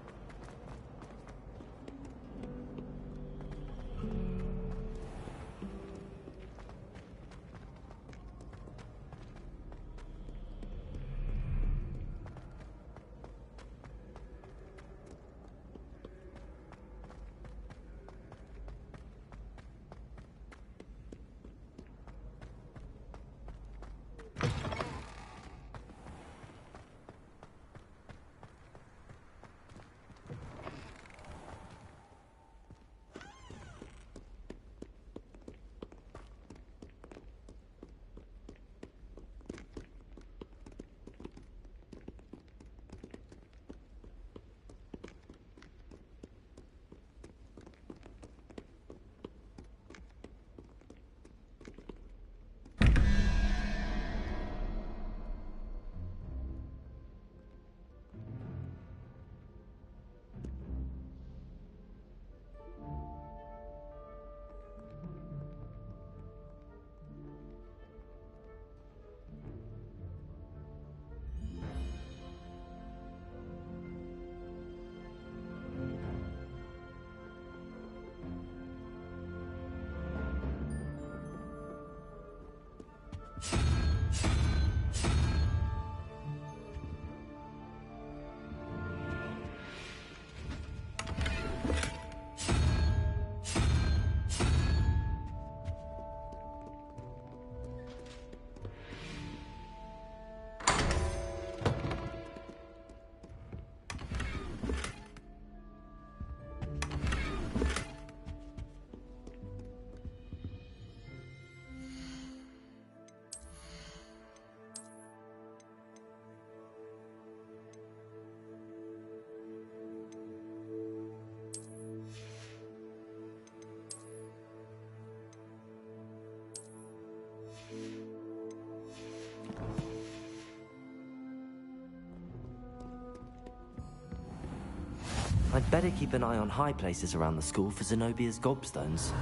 I'd better keep an eye on high places around the school for Zenobia's gobstones.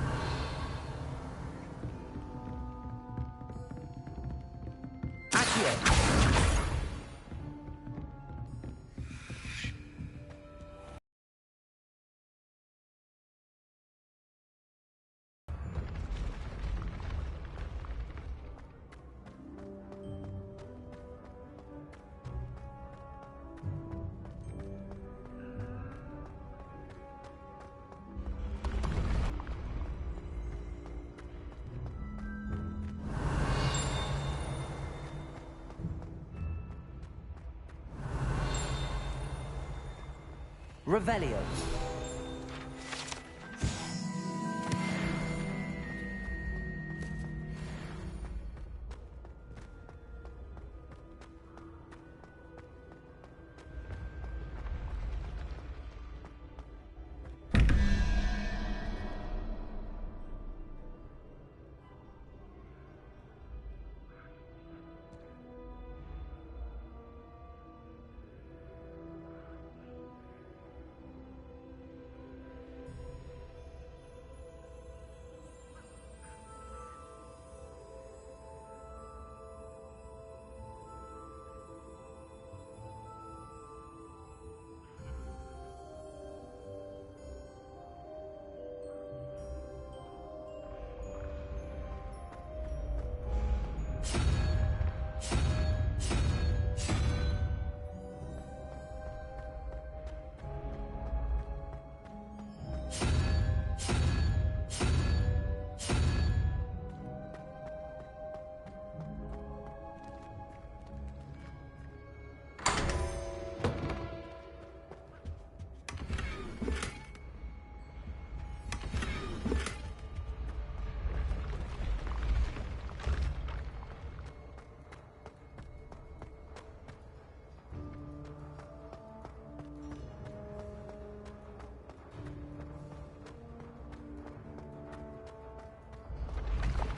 Revelio.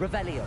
Revelio.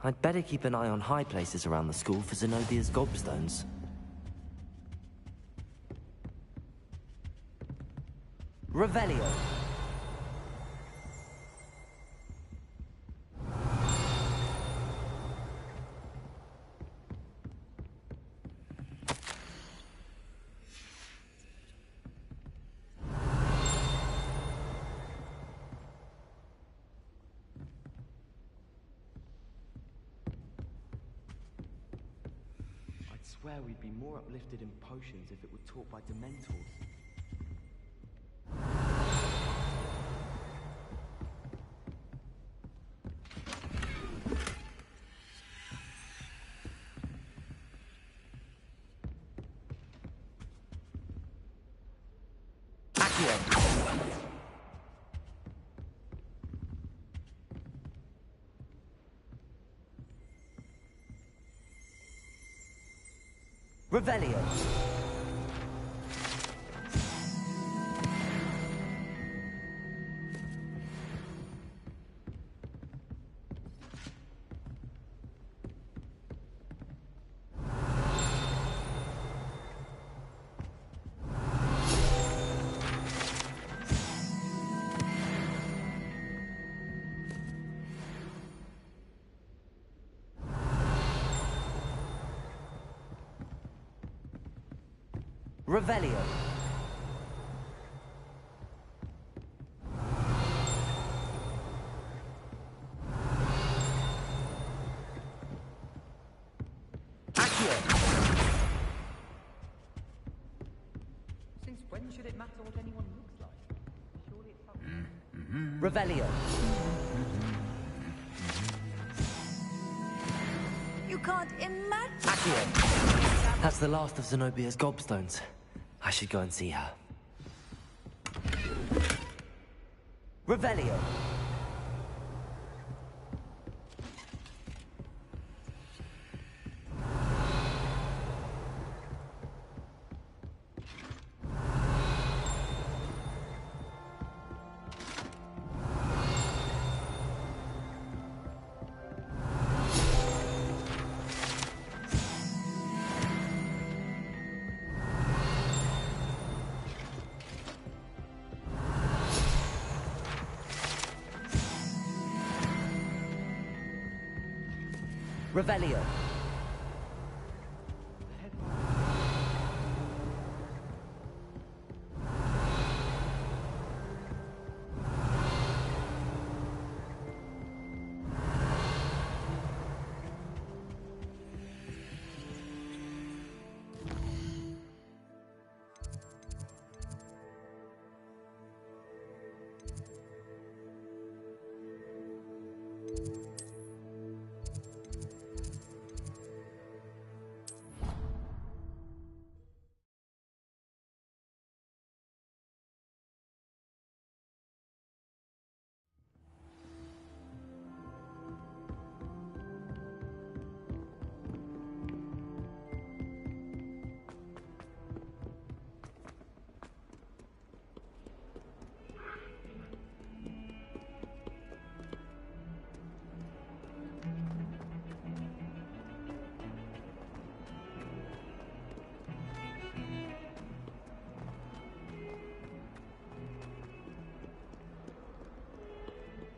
I'd better keep an eye on high places around the school for Zenobia's gobstones. Revelio. I swear we'd be more uplifted in potions if it were taught by Dementors. Revelio. Revelio. Since matter what anyone looks like. Surely it's something. Revelio. You can't imagine. Accio. That's the last of Zenobia's gobstones. I should go and see her. Revelio. Revelio.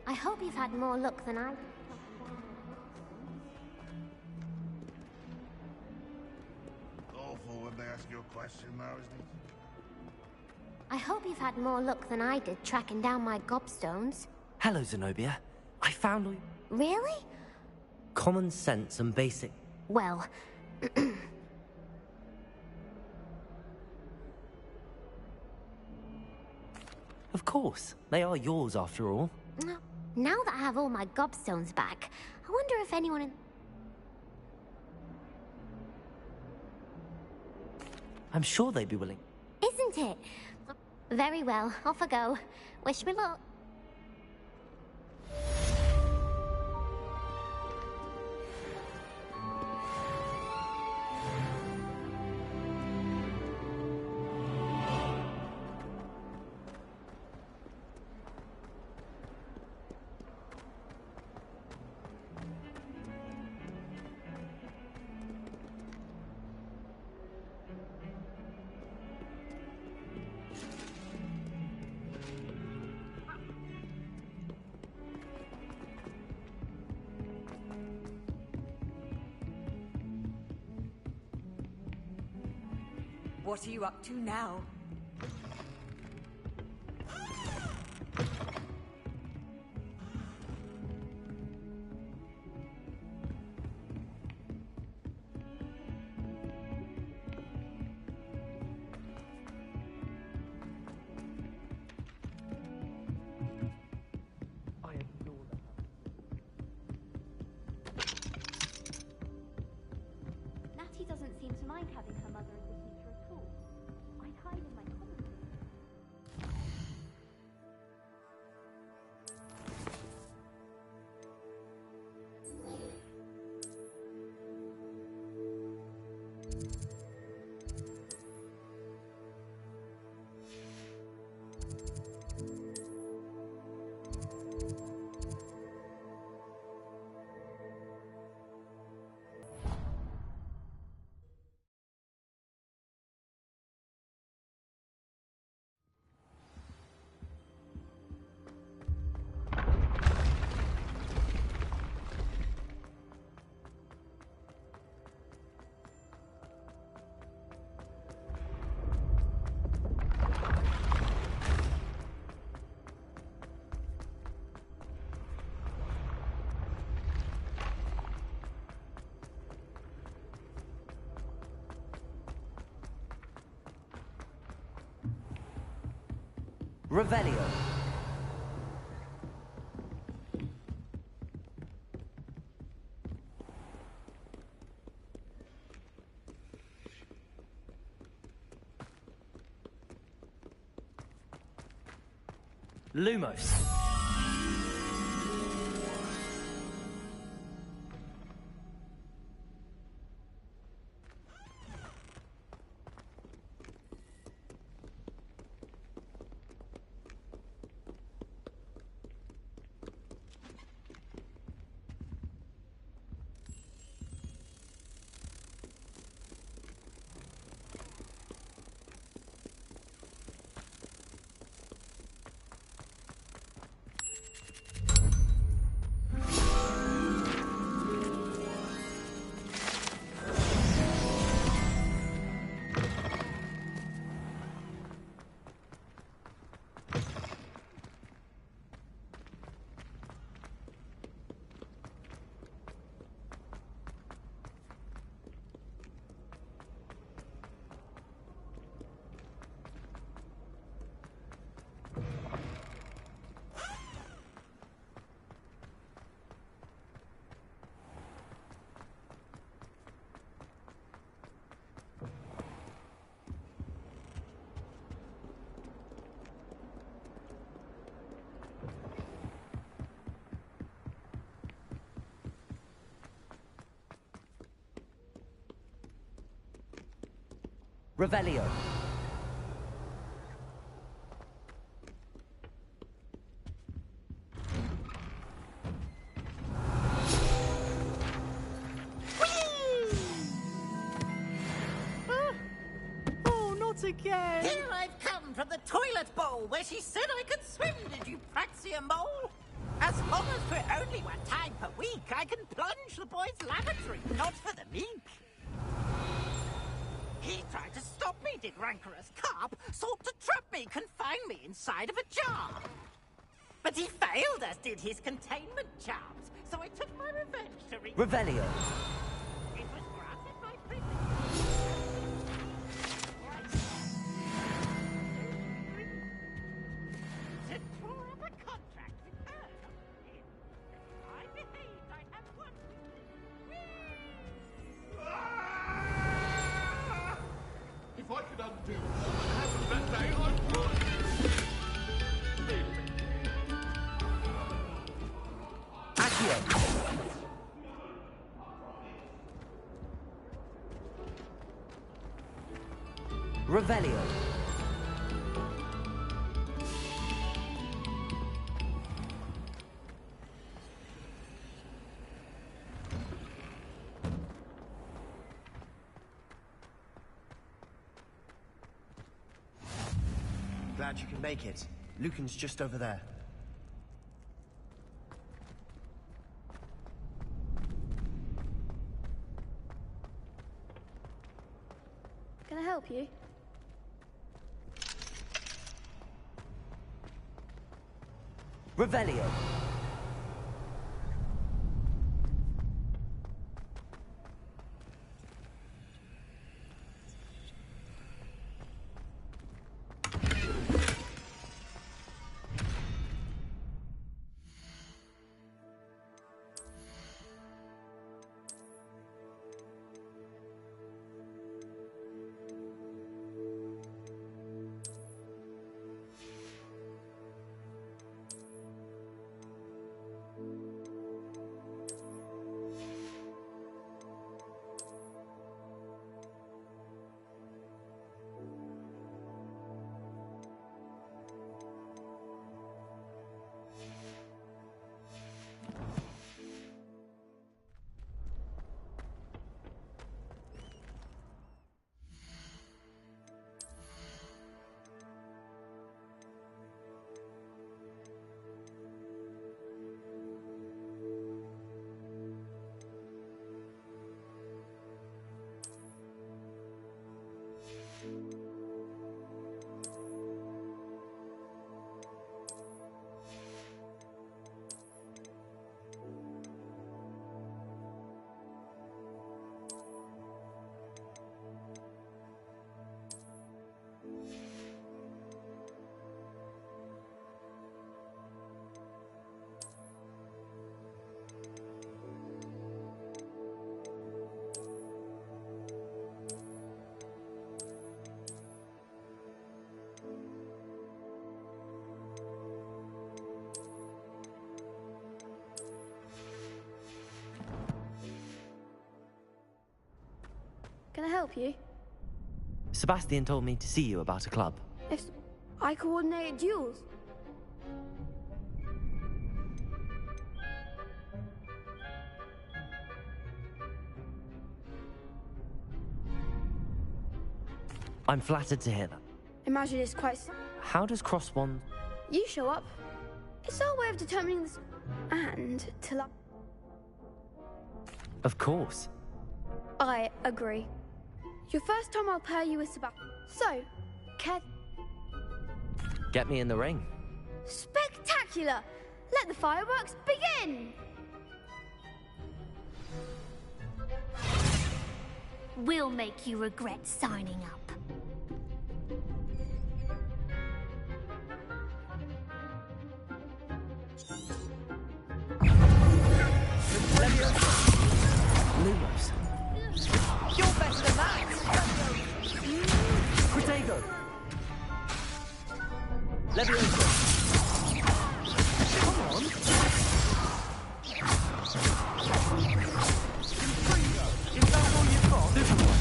I hope you've had more luck than I. Awful when they ask you a question now, isn't it? I hope you've had more luck than I did tracking down my gobstones. Hello, Zenobia. I found all... Really? Common sense and basic... Well... Of course. They are yours, after all. Now that I have all my gobstones back, I wonder if anyone in... I'm sure they'd be willing. Isn't it? Very well, off I go. Wish me luck. What are you up to now? Natty doesn't seem to mind having her mother as a teacher at all. I'd hide in my common room. Revelio. Lumos. Revelio. Oh, not again! Here I've come from the toilet bowl where she said I could swim, did you praxia mole? As long as for only one time per week, I can plunge the boy's lavatory, not for the meek. He tried to stop me, did rancorous carp, sought to trap me, confine me inside of a jar. But he failed, as did his containment charms, so I took my revenge to Revelio. It was granted my privilege. To draw up a contract with her. If I behaved, I'd have one. If I could undo what happened that day, I would. Accio. Revelio. Glad you can make it. Lucan's just over there. Can I help you? Revelio. Can I help you? Sebastian told me to see you about a club. If I coordinate duels? I'm flattered to hear that. Imagine it's quite... How does crossbond... You show up. It's our way of determining this... And till I... Of course. I agree. Your first time I'll pair you with Sebastian. So, Get me in the ring. Spectacular! Let the fireworks begin! We'll make you regret signing up. Lumos. You're better than that! Protego. Leviosa. Come on. Is that all you've got? Leviosa.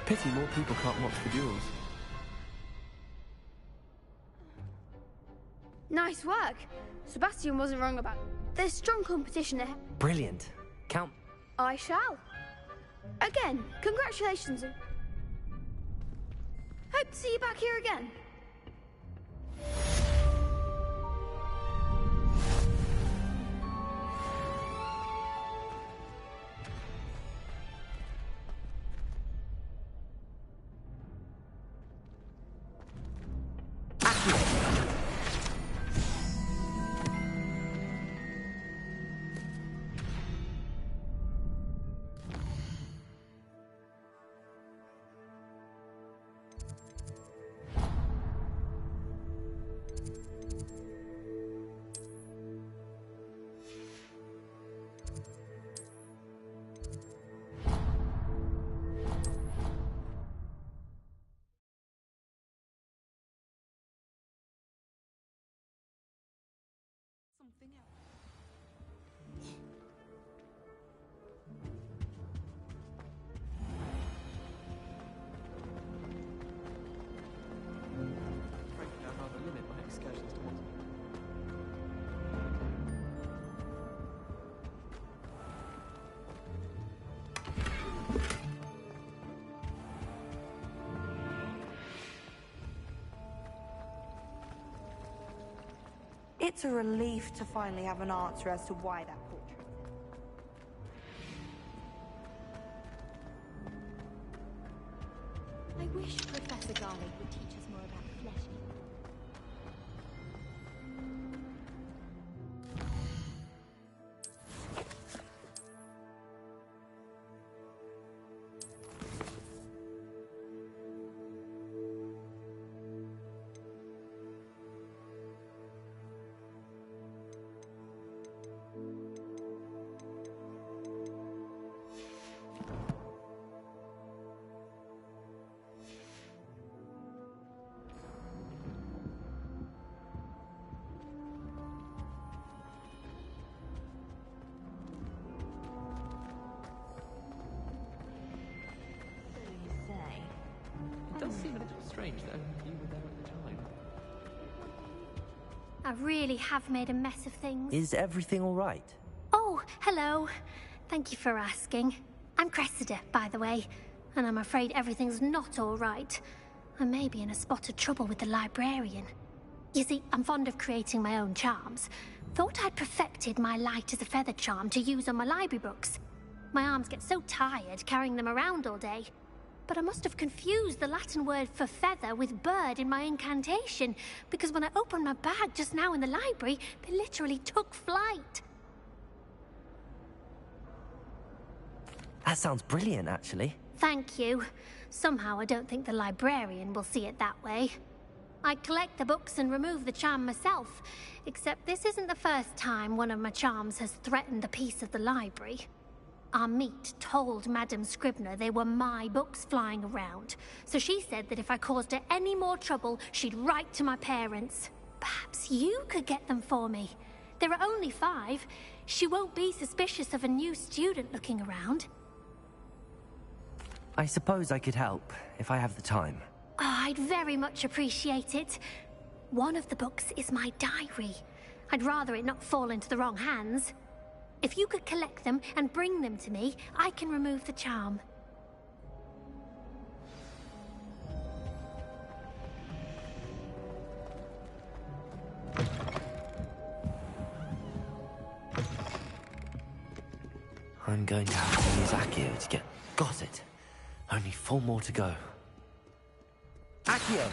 Pity more people can't watch the duels. Nice work. Sebastian wasn't wrong about... There's strong competition ahead. Brilliant. Count. I shall. Again, congratulations. Hope to see you back here again. Frankly, I'd rather limit my excursions to once. It's a relief to finally have an answer as to why that portrait. I wish Professor Garlic would teach us more about fleshing. It does seem a little strange that only you were there at the time. I really have made a mess of things. Is everything all right? Oh, hello. Thank you for asking. I'm Cressida, by the way, and I'm afraid everything's not all right. I may be in a spot of trouble with the librarian. You see, I'm fond of creating my own charms. Thought I'd perfected my light as a feather charm to use on my library books. My arms get so tired carrying them around all day. But I must have confused the Latin word for feather with bird in my incantation, because when I opened my bag just now in the library, they literally took flight. That sounds brilliant, actually. Thank you. Somehow I don't think the librarian will see it that way. I collect the books and remove the charm myself, except this isn't the first time one of my charms has threatened the peace of the library. Our meet told Madame Scribner they were my books flying around, so she said that if I caused her any more trouble, she'd write to my parents. Perhaps you could get them for me. There are only 5. She won't be suspicious of a new student looking around. I suppose I could help, if I have the time. Oh, I'd very much appreciate it. One of the books is my diary. I'd rather it not fall into the wrong hands. If you could collect them and bring them to me, I can remove the charm. I'm going to have to use Accio to get... Got it. Only 4 more to go. Accio!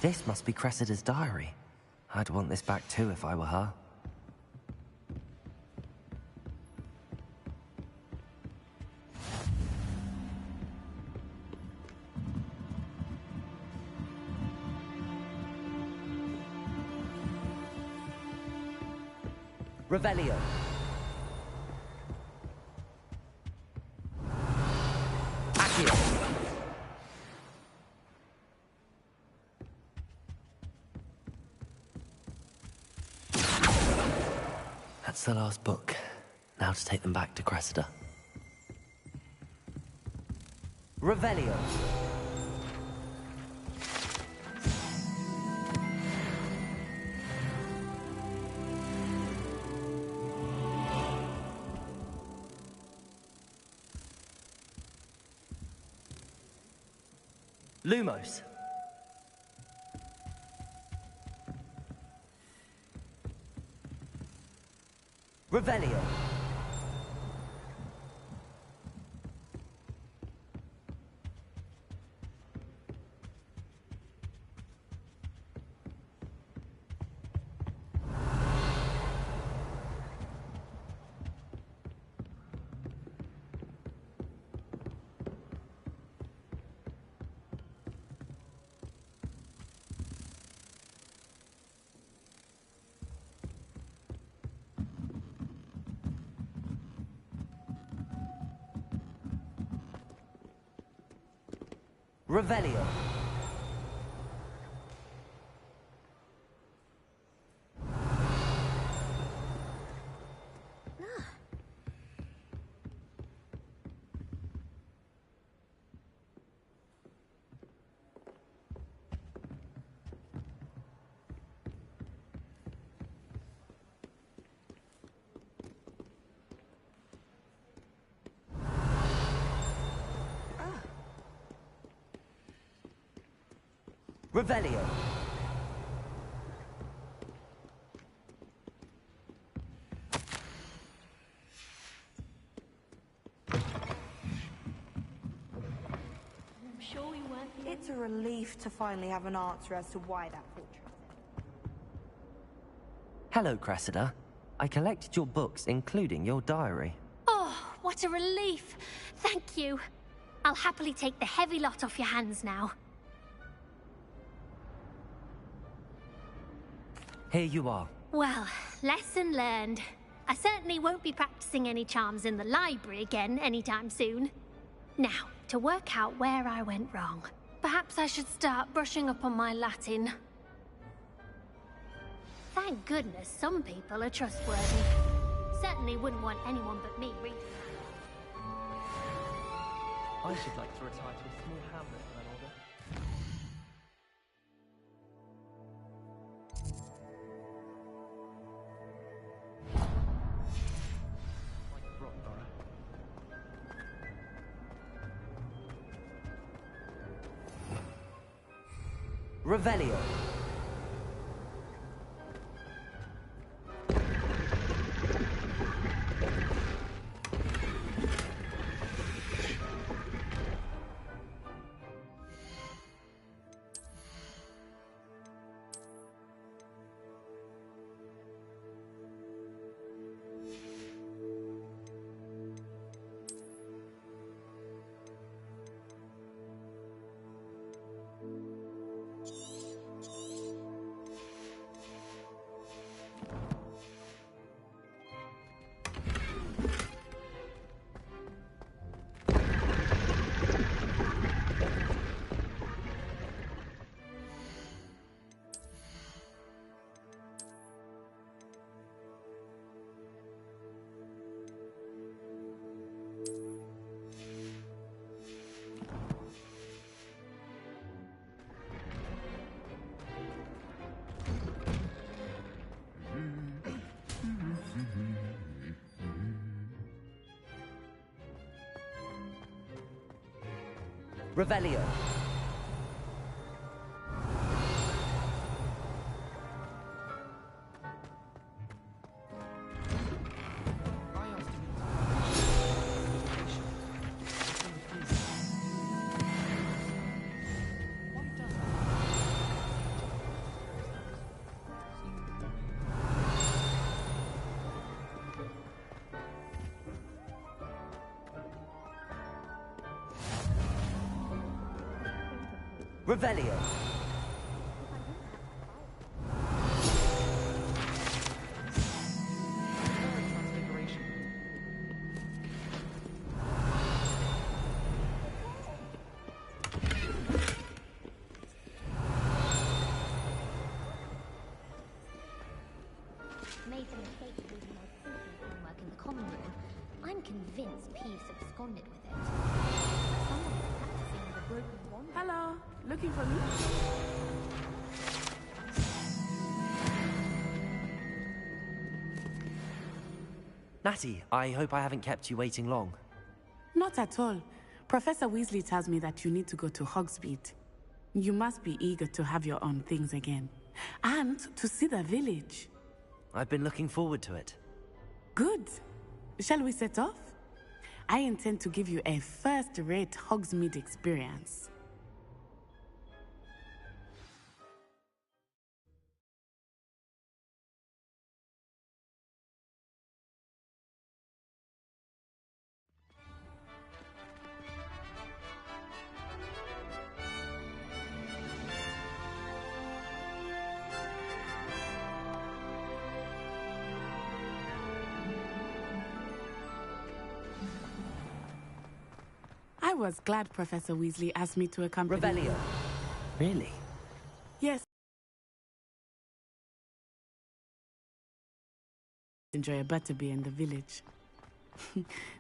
This must be Cressida's diary. I'd want this back too if I were her. Revelio. Accio. That's the last book. Now to take them back to Cressida. Revelio. Lumos. Revelio. Revelio. Revelio. I'm sure we weren't. It's a relief to finally have an answer as to why that portrait. Hello, Cressida. I collected your books, including your diary. Oh, what a relief. Thank you. I'll happily take the heavy lot off your hands now. Here you are. Well, lesson learned. I certainly won't be practicing any charms in the library again anytime soon. Now, to work out where I went wrong. Perhaps I should start brushing up on my Latin. Thank goodness some people are trustworthy. Certainly wouldn't want anyone but me reading that. I should like to retire to a small hamlet in that order. Revelio. Revelio. Revelio. Made a mistake of leaving my thinking homework in the common room. I'm convinced Peeves absconded with it. Someone's practicing with a broken wand. Hello, looking for me? Natty, I hope I haven't kept you waiting long. Not at all. Professor Weasley tells me that you need to go to Hogsmeade. You must be eager to have your own things again. And to see the village. I've been looking forward to it. Good. Shall we set off? I intend to give you a first-rate Hogsmeade experience. I was glad Professor Weasley asked me to accompany Revelio. you. Really? Yes. Enjoy a butterbeer in the village.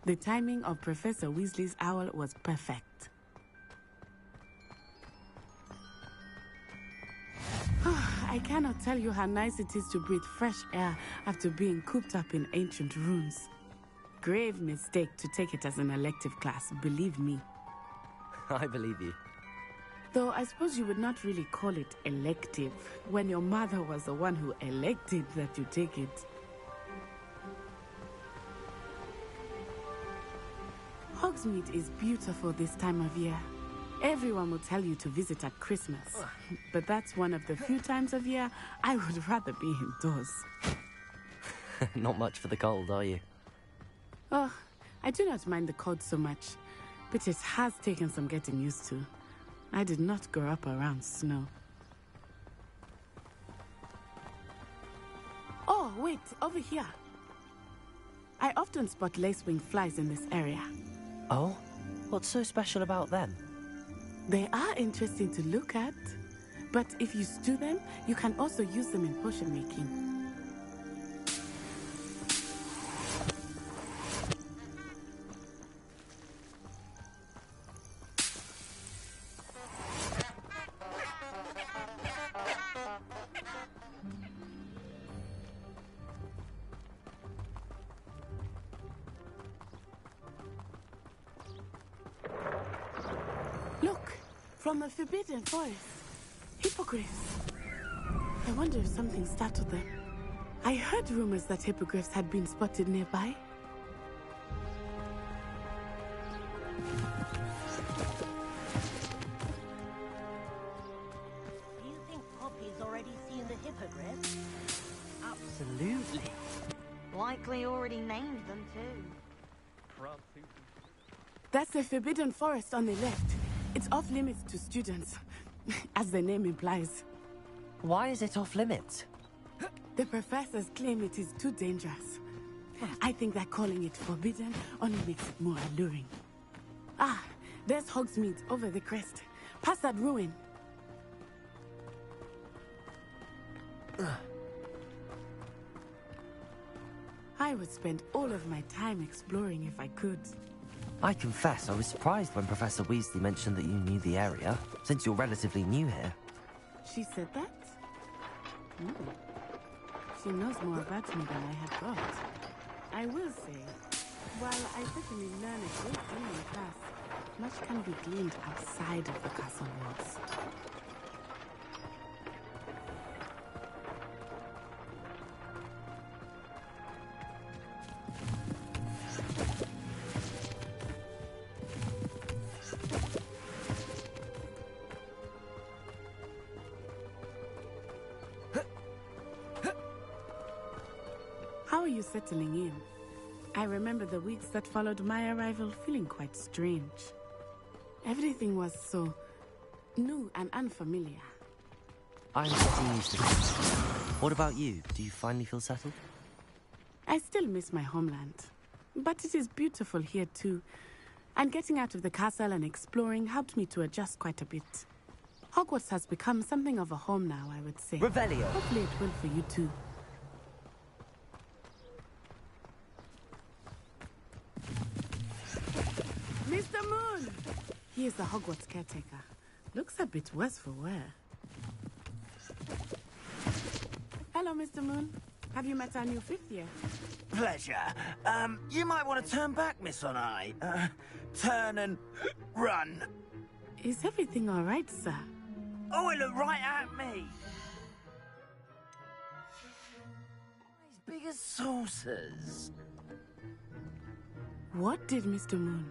The timing of Professor Weasley's owl was perfect. I cannot tell you how nice it is to breathe fresh air after being cooped up in ancient ruins. Grave mistake to take it as an elective class, believe me. I believe you. Though I suppose you would not really call it elective when your mother was the one who elected that you take it. Hogsmeade is beautiful this time of year. Everyone will tell you to visit at Christmas. But that's one of the few times of year I would rather be indoors. Not much for the cold, are you? Oh, I do not mind the cold so much, but it has taken some getting used to. I did not grow up around snow. Oh, wait, over here. I often spot lacewing flies in this area. Oh? What's so special about them? They are interesting to look at, but if you stew them, you can also use them in potion making. Look, from the Forbidden Forest. Hippogriffs. I wonder if something startled them. I heard rumors that hippogriffs had been spotted nearby. Do you think Poppy's already seen the hippogriff? Absolutely. Likely already named them too. That's the Forbidden Forest on the left. It's off limits to students, as the name implies. Why is it off limits? The professors claim it is too dangerous. I think that calling it forbidden only makes it more alluring. Ah, there's Hogsmeade over the crest. Past that ruin. I would spend all of my time exploring if I could. I confess, I was surprised when Professor Weasley mentioned that you knew the area, since you're relatively new here. She said that? She knows more about me than I had thought. I will say, while I certainly learn a great deal in class, much can be gleaned outside of the castle walls. How are you settling in? I remember the weeks that followed my arrival feeling quite strange. Everything was so new and unfamiliar. I'm getting used to things. What about you? Do you finally feel settled? I still miss my homeland, but it is beautiful here too. And getting out of the castle and exploring helped me to adjust quite a bit. Hogwarts has become something of a home now, I would say. Revelio. Hopefully it will for you too. Mr. Moon! He is the Hogwarts caretaker. Looks a bit worse for wear. Hello, Mr. Moon. Have you met our new fifth year? Pleasure. You might want to turn back, Miss Onai. Turn and run. Is everything all right, sir? Oh, it looked right at me. As big as saucers. What did Mr. Moon?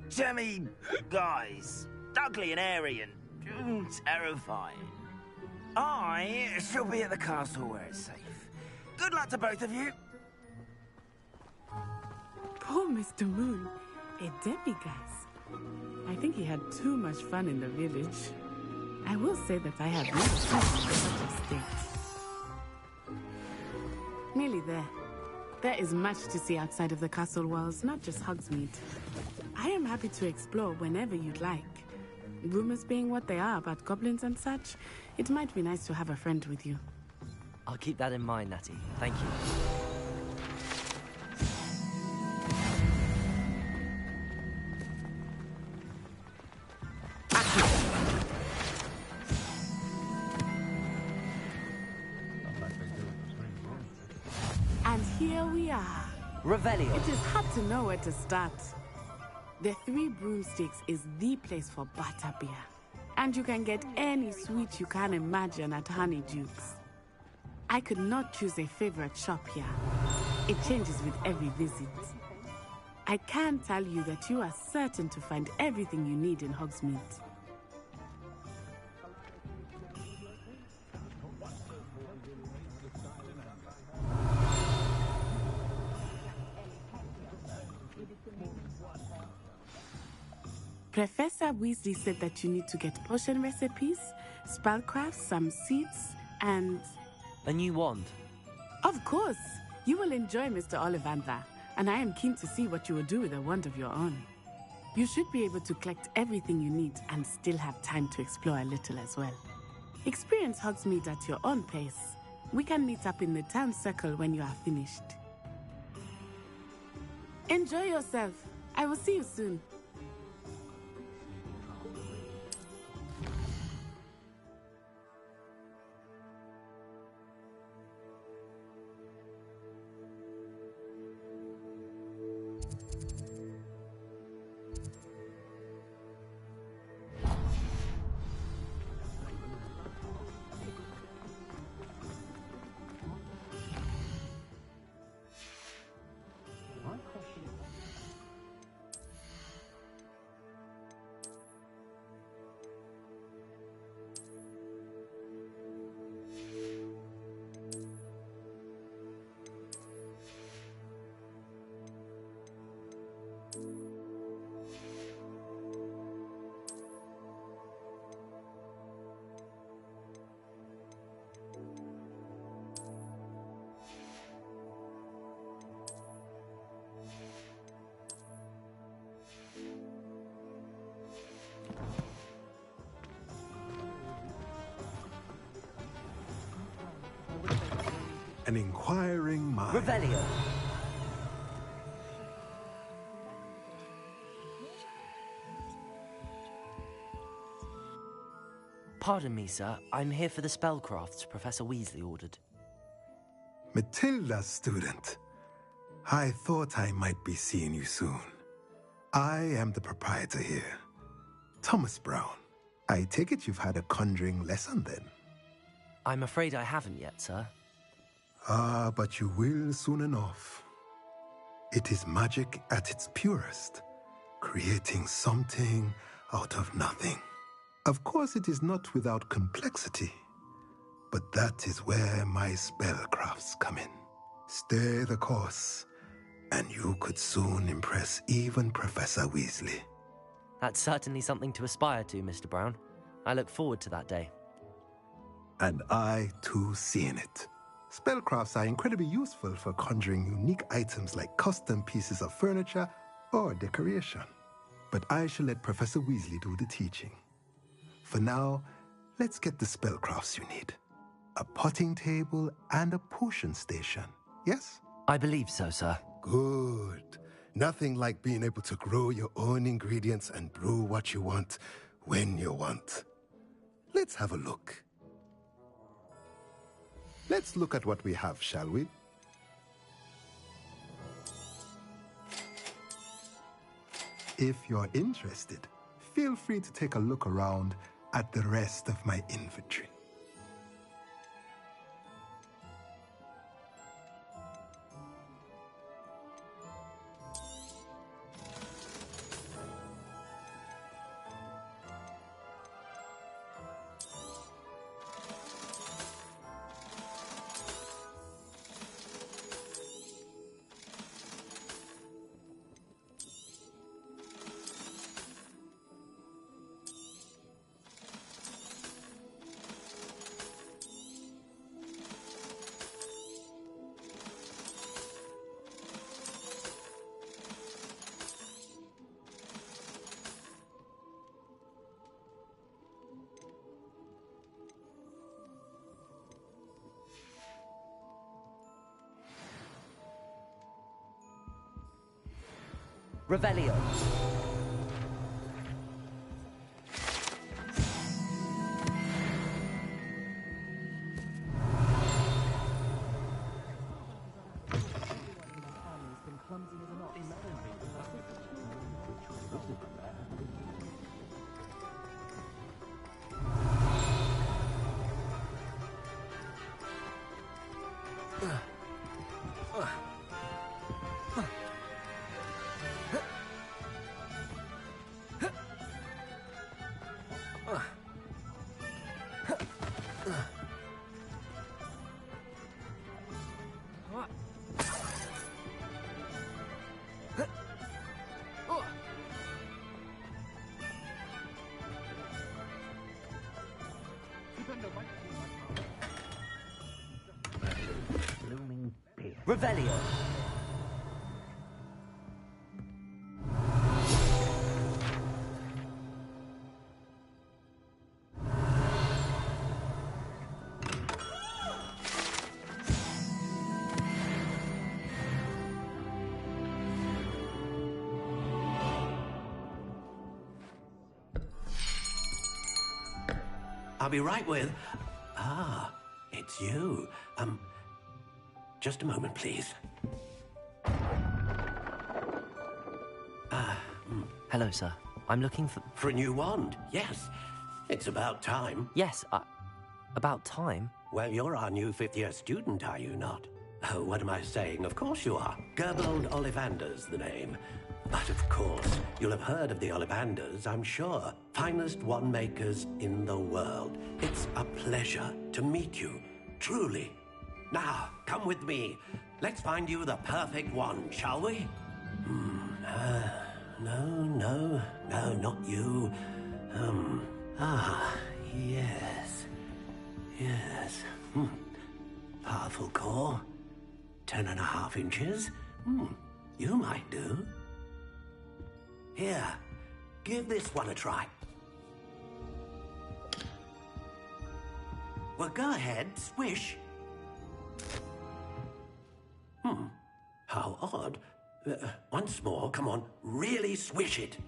Jemmy guys. Ugly and airy and terrifying. I shall be at the castle where it's safe. Good luck to both of you. Poor Mr. Moon. A demiguise. I think he had too much fun in the village. I will say that I have never seen him in such a state. Nearly there. There is much to see outside of the castle walls, not just Hogsmeade. I am happy to explore whenever you'd like. Rumors being what they are about goblins and such, it might be nice to have a friend with you. I'll keep that in mind, Natty. Thank you. And here we are. Revelio. It is hard to know where to start. The Three Broomsticks is the place for butterbeer. And you can get any sweet you can imagine at Honeyduke's. I could not choose a favorite shop here. It changes with every visit. I can tell you that you are certain to find everything you need in Hogsmeade. Professor Weasley said that you need to get potion recipes, spellcrafts, some seeds, and... A new wand? Of course! You will enjoy Mr. Ollivander, and I am keen to see what you will do with a wand of your own. You should be able to collect everything you need and still have time to explore a little as well. Experience Hogsmeade at your own pace. We can meet up in the town circle when you are finished. Enjoy yourself. I will see you soon. an inquiring mind. Revelio. Pardon me, sir. I'm here for the spellcrafts Professor Weasley ordered. Matilda, student. I thought I might be seeing you soon. I am the proprietor here, Thomas Brown. I take it you've had a conjuring lesson then? I'm afraid I haven't yet, sir. Ah, but you will soon enough. It is magic at its purest, creating something out of nothing. Of course, it is not without complexity, but that is where my spellcrafts come in. Stay the course, and you could soon impress even Professor Weasley. That's certainly something to aspire to, Mr. Brown. I look forward to that day. And I, too, seeing it. Spellcrafts are incredibly useful for conjuring unique items like custom pieces of furniture or decoration. But I shall let Professor Weasley do the teaching. For now, let's get the spellcrafts you need. A potting table and a potion station, yes? I believe so, sir. Good. Nothing like being able to grow your own ingredients and brew what you want when you want. Let's have a look. Let's look at what we have, shall we? If you're interested, feel free to take a look around at the rest of my inventory. Revelio. Revelio. I'll be right with... Ah, it's you. Just a moment, please. Hello, sir. I'm looking for... For a new wand, yes. It's about time. Yes, about time? Well, you're our new fifth-year student, are you not? Oh, what am I saying? Of course you are. Gerbold Ollivander's the name. But of course, you'll have heard of the Ollivanders, I'm sure. Finest wand makers in the world. It's a pleasure to meet you, truly. Now, come with me. Let's find you the perfect wand, shall we? No, not you. Yes. Powerful core. 10.5 inches. You might do. Here, give this one a try. Well, go ahead, swish. Once more, come on, really swish it.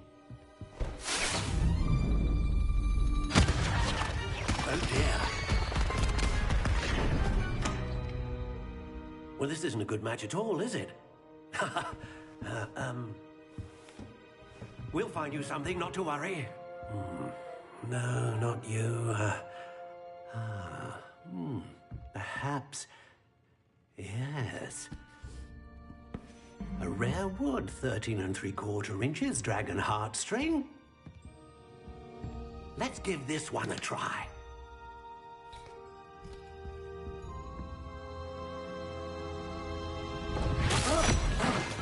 Oh dear. Well, this isn't a good match at all, is it? We'll find you something, not to worry. No, not you. Perhaps. Yes. A rare wood, 13 3/4 inches, dragon heartstring. Let's give this one a try.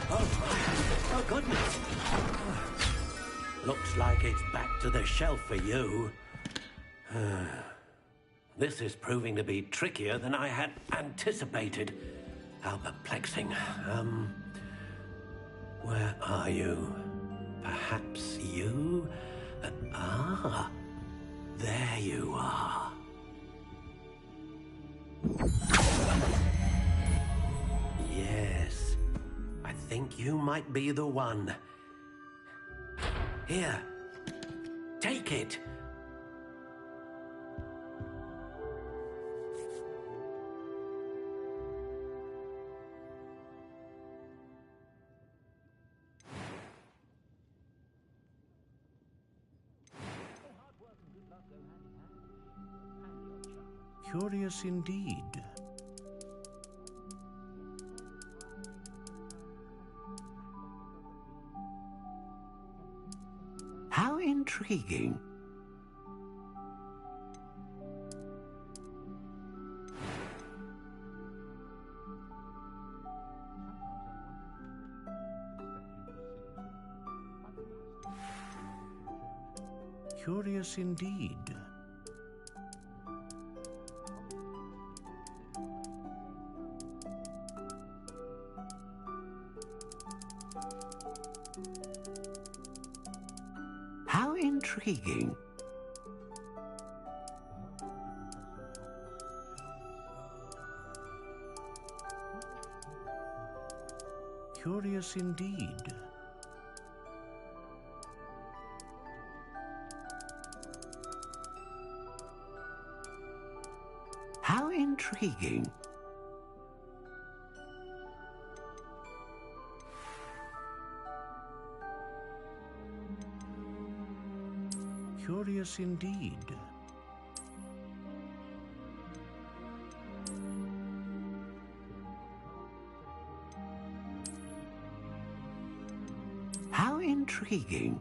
Oh, goodness. Looks like it's back to the shelf for you. This is proving to be trickier than I had anticipated. How perplexing. Where are you? Perhaps you? There you are. Yes, I think you might be the one. Here, take it. Curious indeed. How intriguing. Curious indeed. How intriguing. Curious indeed. How intriguing. Curious indeed. How intriguing.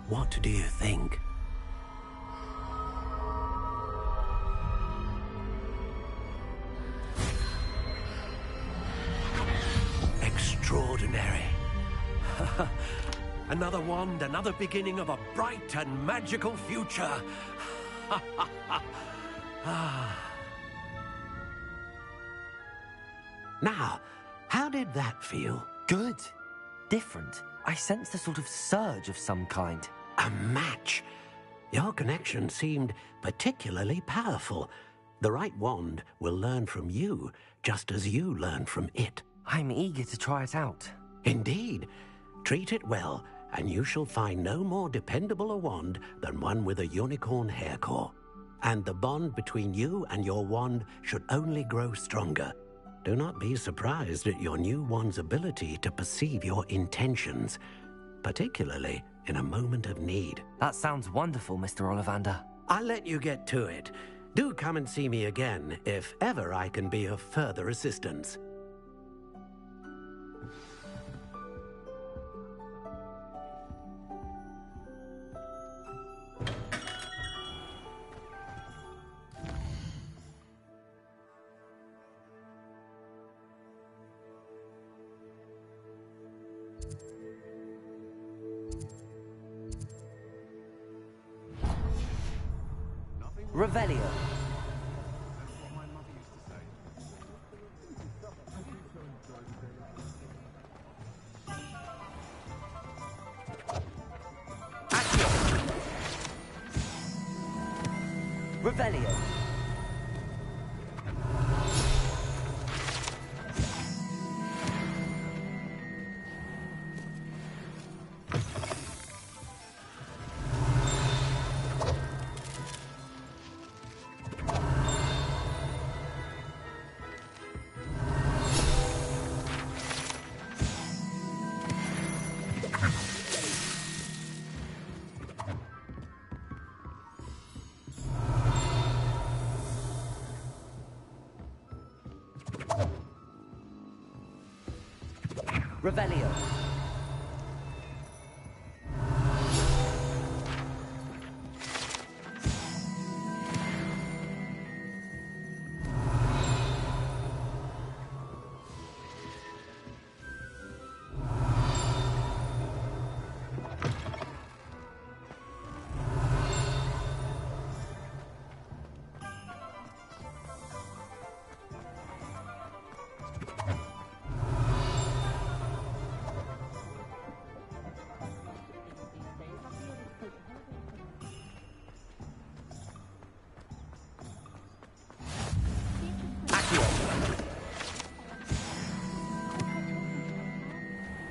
What do you think? Extraordinary. Another wand, another beginning of a bright and magical future. Now, how did that feel? Good. Different. I sensed a sort of surge of some kind. A match. Your connection seemed particularly powerful. The right wand will learn from you, just as you learn from it. I'm eager to try it out. Indeed. Treat it well, and you shall find no more dependable a wand than one with a unicorn hair core. And the bond between you and your wand should only grow stronger. Do not be surprised at your new wand's ability to perceive your intentions, particularly in a moment of need. That sounds wonderful, Mr. Ollivander. I'll let you get to it. Do come and see me again if ever I can be of further assistance. Revelio. Revelio. Revelio.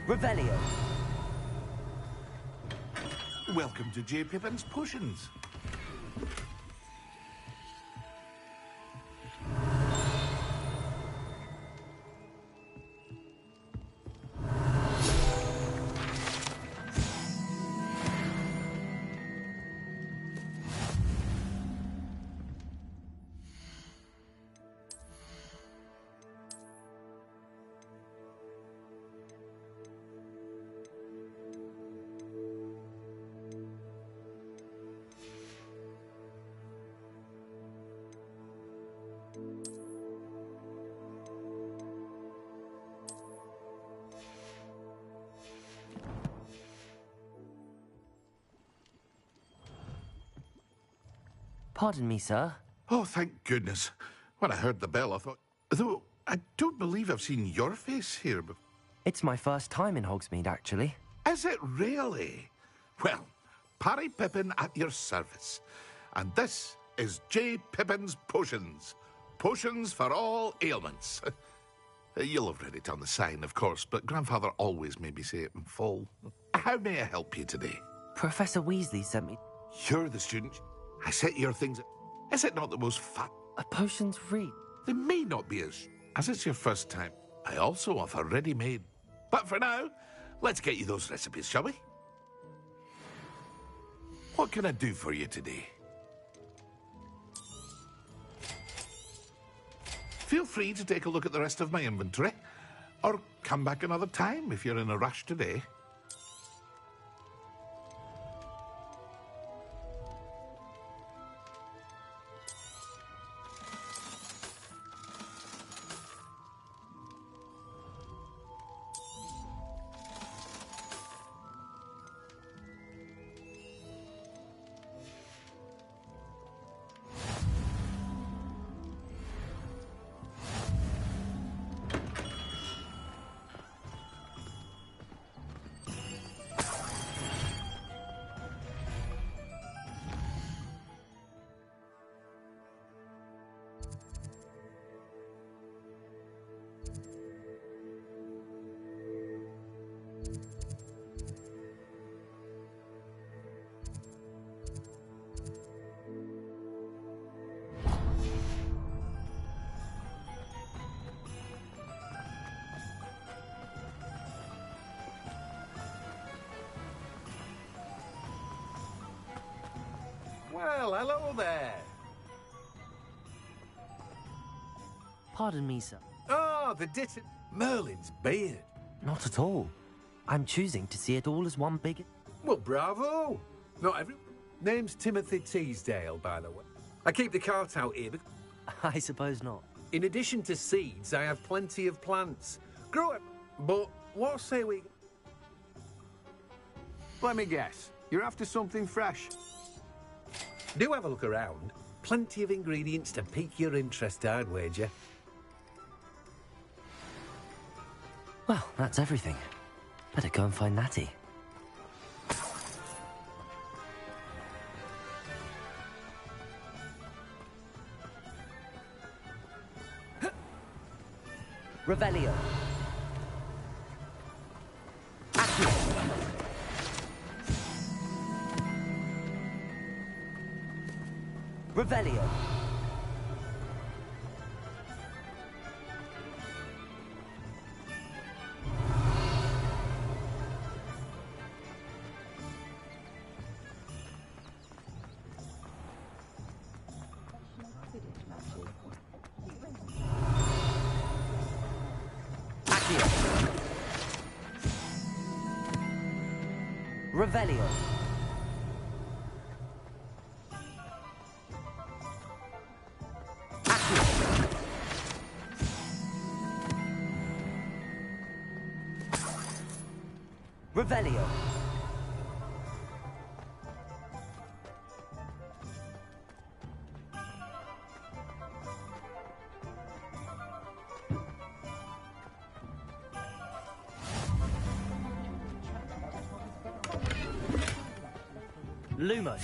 Revelio. Welcome to J. Pippin's Potions. Pardon me, sir. Oh, thank goodness. When I heard the bell, I thought... Though, I don't believe I've seen your face here before. It's my first time in Hogsmeade, actually. Is it really? Well, Parry Pippin at your service. And this is J. Pippin's Potions. Potions for all ailments. You'll have read it on the sign, of course, but Grandfather always made me say it in full. How may I help you today? Professor Weasley sent me... You're the student. I set your things... Is it not the most fun? A potions read. They may not be as it's your first time. I also offer ready-made. But for now, let's get you those recipes, shall we? What can I do for you today? Feel free to take a look at the rest of my inventory, or come back another time if you're in a rush today. Well, hello there. Pardon me, sir. Oh, Merlin's beard. Not at all. I'm choosing to see it all as one big... Well, bravo. Not every... Name's Timothy Teasdale, by the way. I keep the cart out here, but... I suppose not. In addition to seeds, I have plenty of plants. Grow up, but what say we... Let me guess. You're after something fresh. Do have a look around. Plenty of ingredients to pique your interest, I'd wager. Well, that's everything. Better go and find Natty. Revelio. Revelio. Revelio. Revelio. Lumos.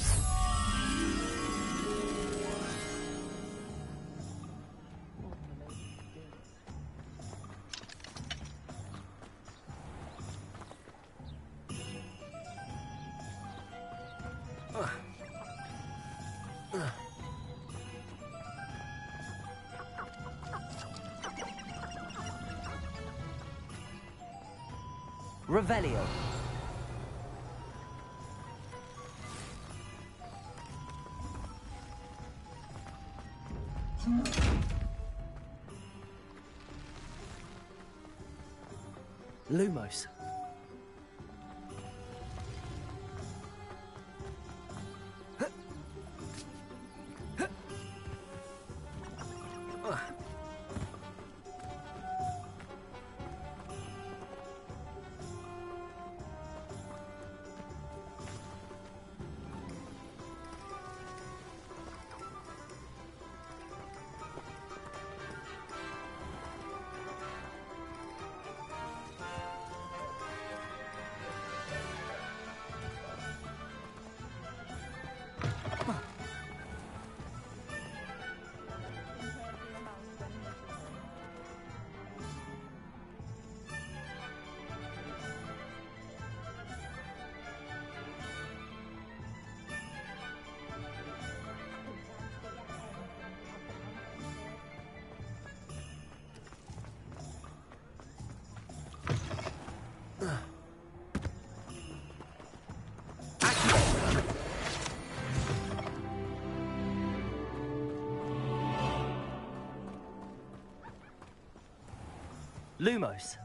Revelio. Lumos. Lumos.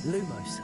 Lumos.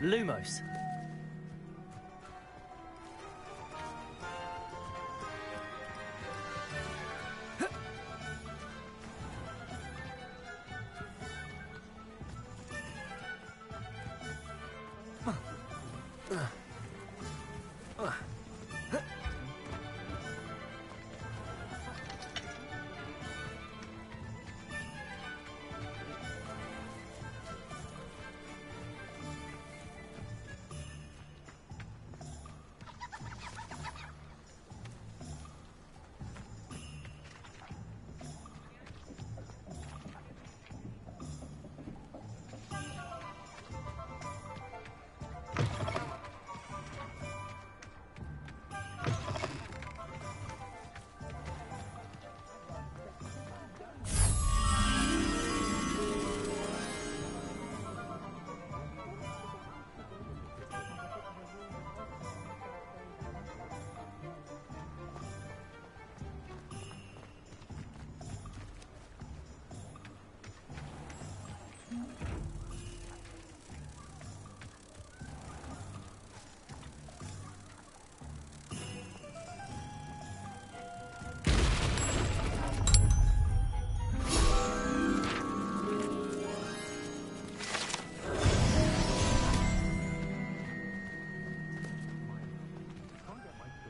Lumos.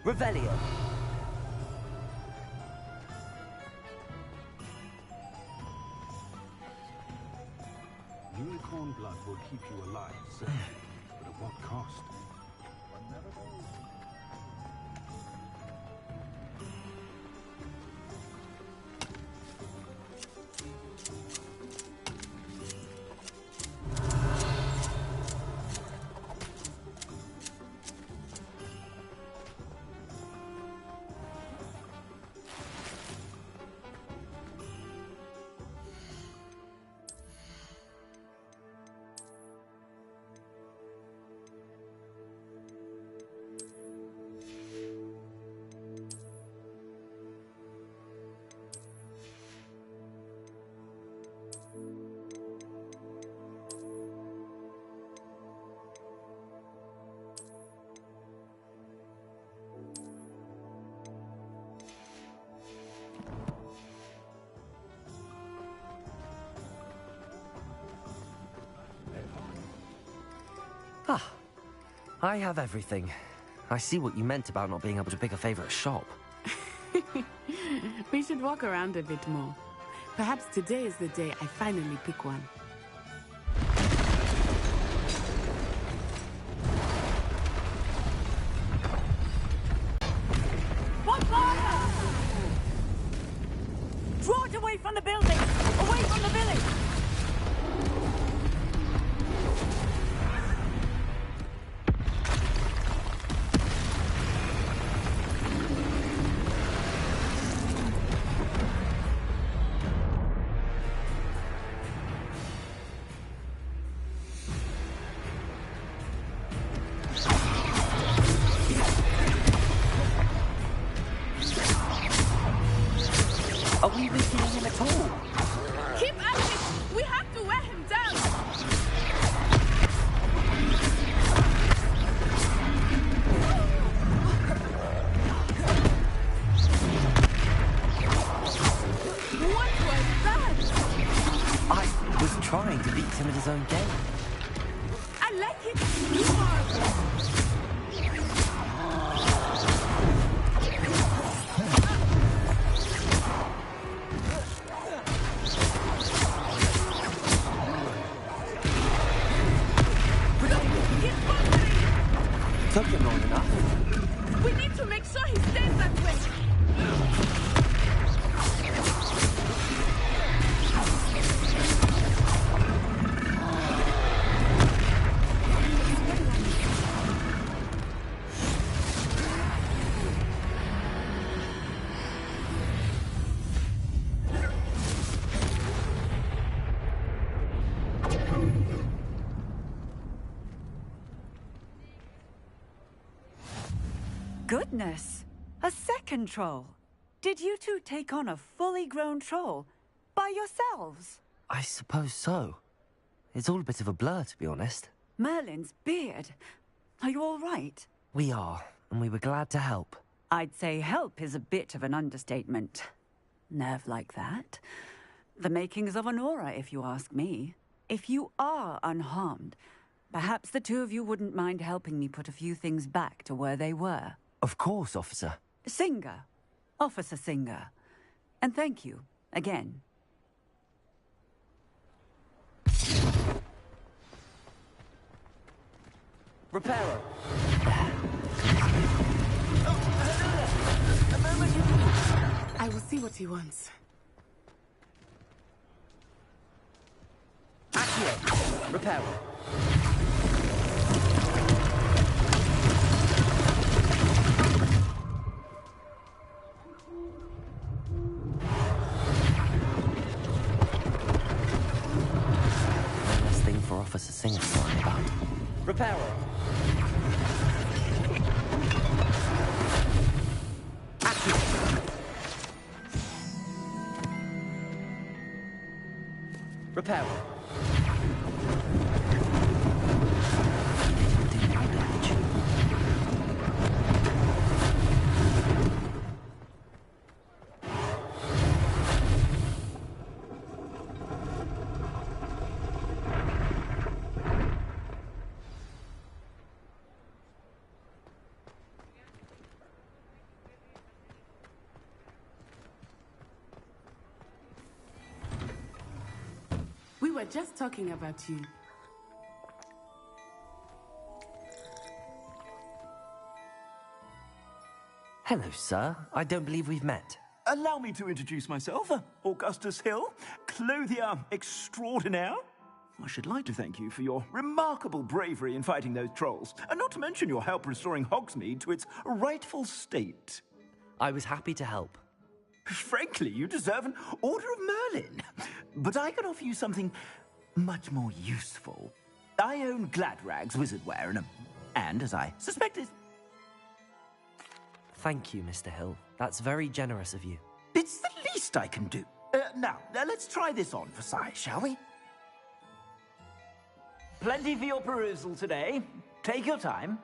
Revelio. Unicorn blood will keep you alive, certainly, but at what cost? Ah, I have everything. I see what you meant about not being able to pick a favorite shop. We should walk around a bit more. Perhaps today is the day I finally pick one. What fire? Draw it away from the building! Away from the village! Are we weakening him at all? Keep at it! We have to wear him down! What was that? I was trying to beat him at his own game. I like it! You are... Took him long enough. We need to make sure he stays that way. Goodness! A second troll! Did you two take on a fully grown troll? By yourselves? I suppose so. It's all a bit of a blur, to be honest. Merlin's beard. Are you all right? We are, and we were glad to help. I'd say help is a bit of an understatement. Nerve like that. The makings of an aura, if you ask me. If you are unharmed, perhaps the two of you wouldn't mind helping me put a few things back to where they were. Of course, officer. Singer. Officer Singer. And thank you, again. Reparo. I will see what he wants. Accio. Reparo. One less thing for Officer Singer to worry about. Reparo. Accio. Reparo. were just talking about you. Hello, sir. I don't believe we've met. Allow me to introduce myself, Augustus Hill, clothier extraordinaire. I should like to thank you for your remarkable bravery in fighting those trolls, and not to mention your help restoring Hogsmeade to its rightful state. I was happy to help. Frankly, you deserve an Order of Merlin. But I can offer you something much more useful. I own Gladrag's wizardwear, and as I suspected... Thank you, Mr. Hill. That's very generous of you. It's the least I can do. Now, let's try this on for size, shall we? Plenty for your perusal today. Take your time.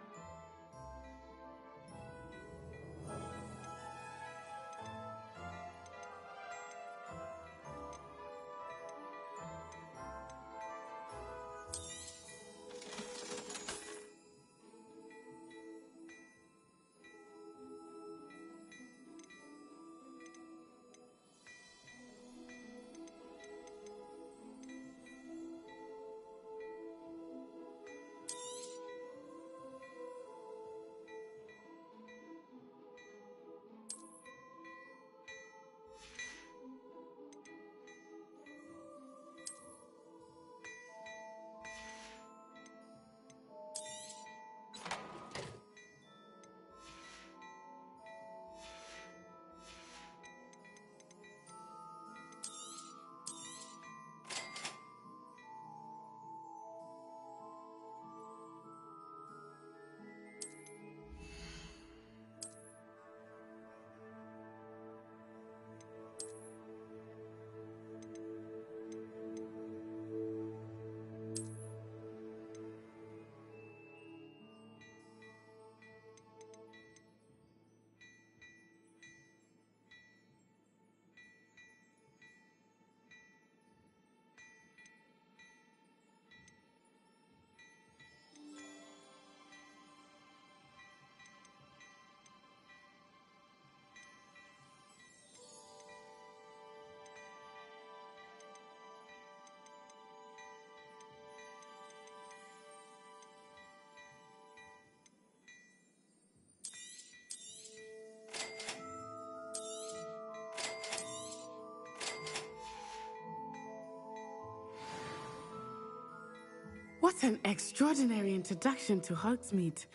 What an extraordinary introduction to Hogsmeade.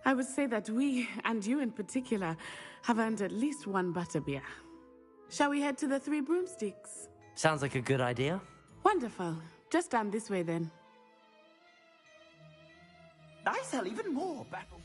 I would say that we, and you in particular, have earned at least one butterbeer. Shall we head to the Three Broomsticks? Sounds like a good idea. Wonderful. Just down this way then. I sell even more battle...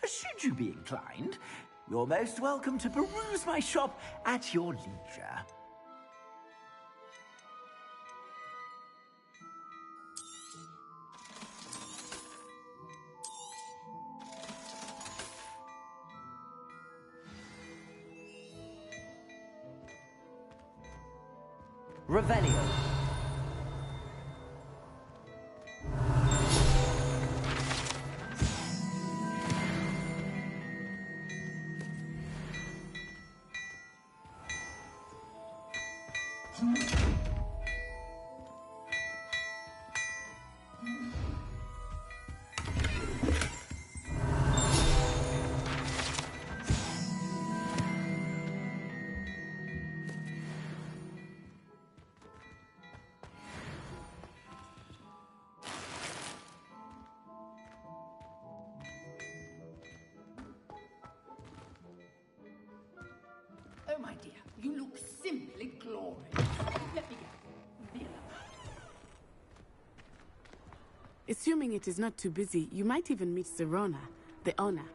Should you be inclined, you're most welcome to peruse my shop at your leisure. Revelio. Oh, my dear. You look simply glorious. Let me go. Assuming it is not too busy, you might even meet Serona, the owner.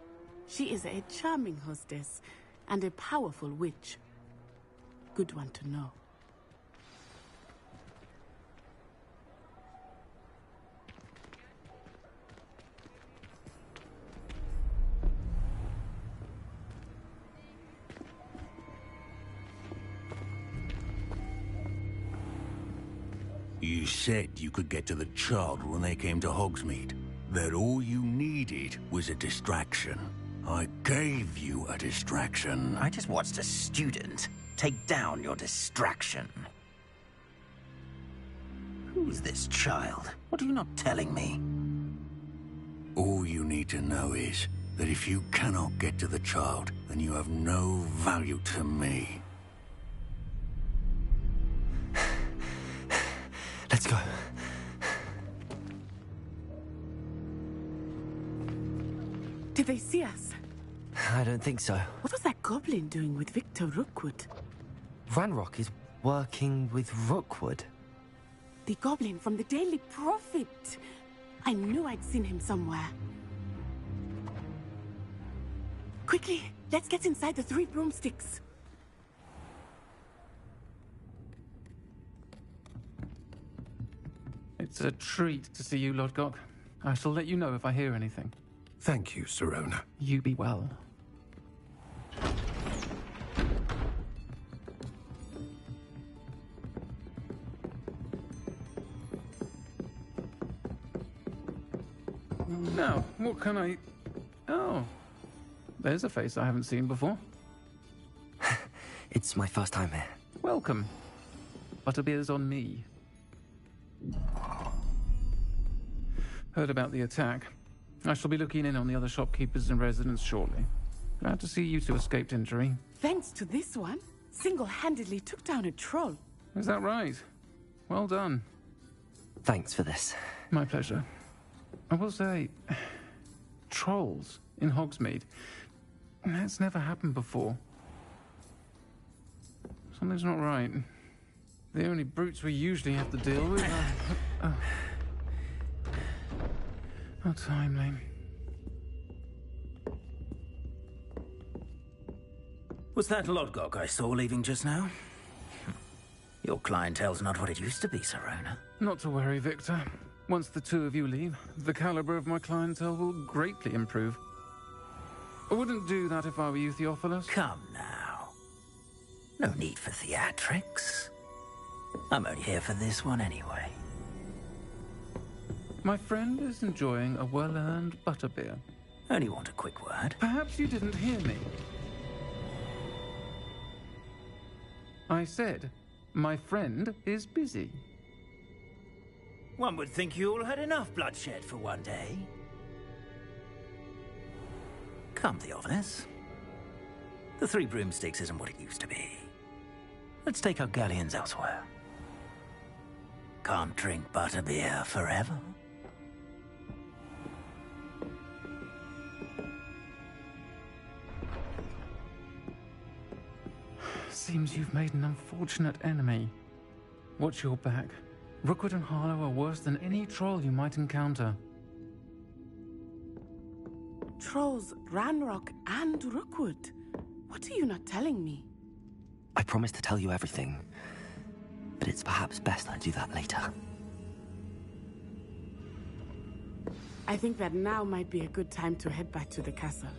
She is a charming hostess and a powerful witch. Good one to know. You said you could get to the child when they came to Hogsmeade. That all you needed was a distraction. I gave you a distraction. I just watched a student take down your distraction. Who's this child? What are you not telling me? All you need to know is that if you cannot get to the child, then you have no value to me. Let's go. Did they see us? I don't think so. What was that goblin doing with Victor Rookwood? Ranrock is working with Rookwood. The goblin from the Daily Prophet. I knew I'd seen him somewhere. Quickly, let's get inside the 3 broomsticks. It's a treat to see you, Lodgok. I shall let you know if I hear anything. Thank you, Serona. You be well. Now, what can I... Oh, there's a face I haven't seen before. It's my first time here. Welcome. Butterbeer's on me. Heard about the attack. I shall be looking in on the other shopkeepers and residents shortly. Glad to see you two escaped injury. Thanks to this one, single-handedly took down a troll. Is that right? Well done. Thanks for this. My pleasure. I will say, trolls in Hogsmeade. That's never happened before. Something's not right. The only brutes we usually have to deal with are... How timely. Was that Lodgok I saw leaving just now? Your clientele's not what it used to be, Serona. Not to worry, Victor. Once the 2 of you leave, the caliber of my clientele will greatly improve. I wouldn't do that if I were you, Theophilus. Come now. No need for theatrics. I'm only here for this one anyway. My friend is enjoying a well-earned butterbeer. Only want a quick word. Perhaps you didn't hear me. I said, my friend is busy. One would think you all had enough bloodshed for one day. Come, Theophilus. The 3 broomsticks isn't what it used to be. Let's take our galleons elsewhere. Can't drink butterbeer forever. Seems you've made an unfortunate enemy. Watch your back. Rookwood and Harlow are worse than any troll you might encounter. Trolls, Ranrock, and Rookwood. What are you not telling me? I promised to tell you everything, but it's perhaps best I do that later. I think that now might be a good time to head back to the castle.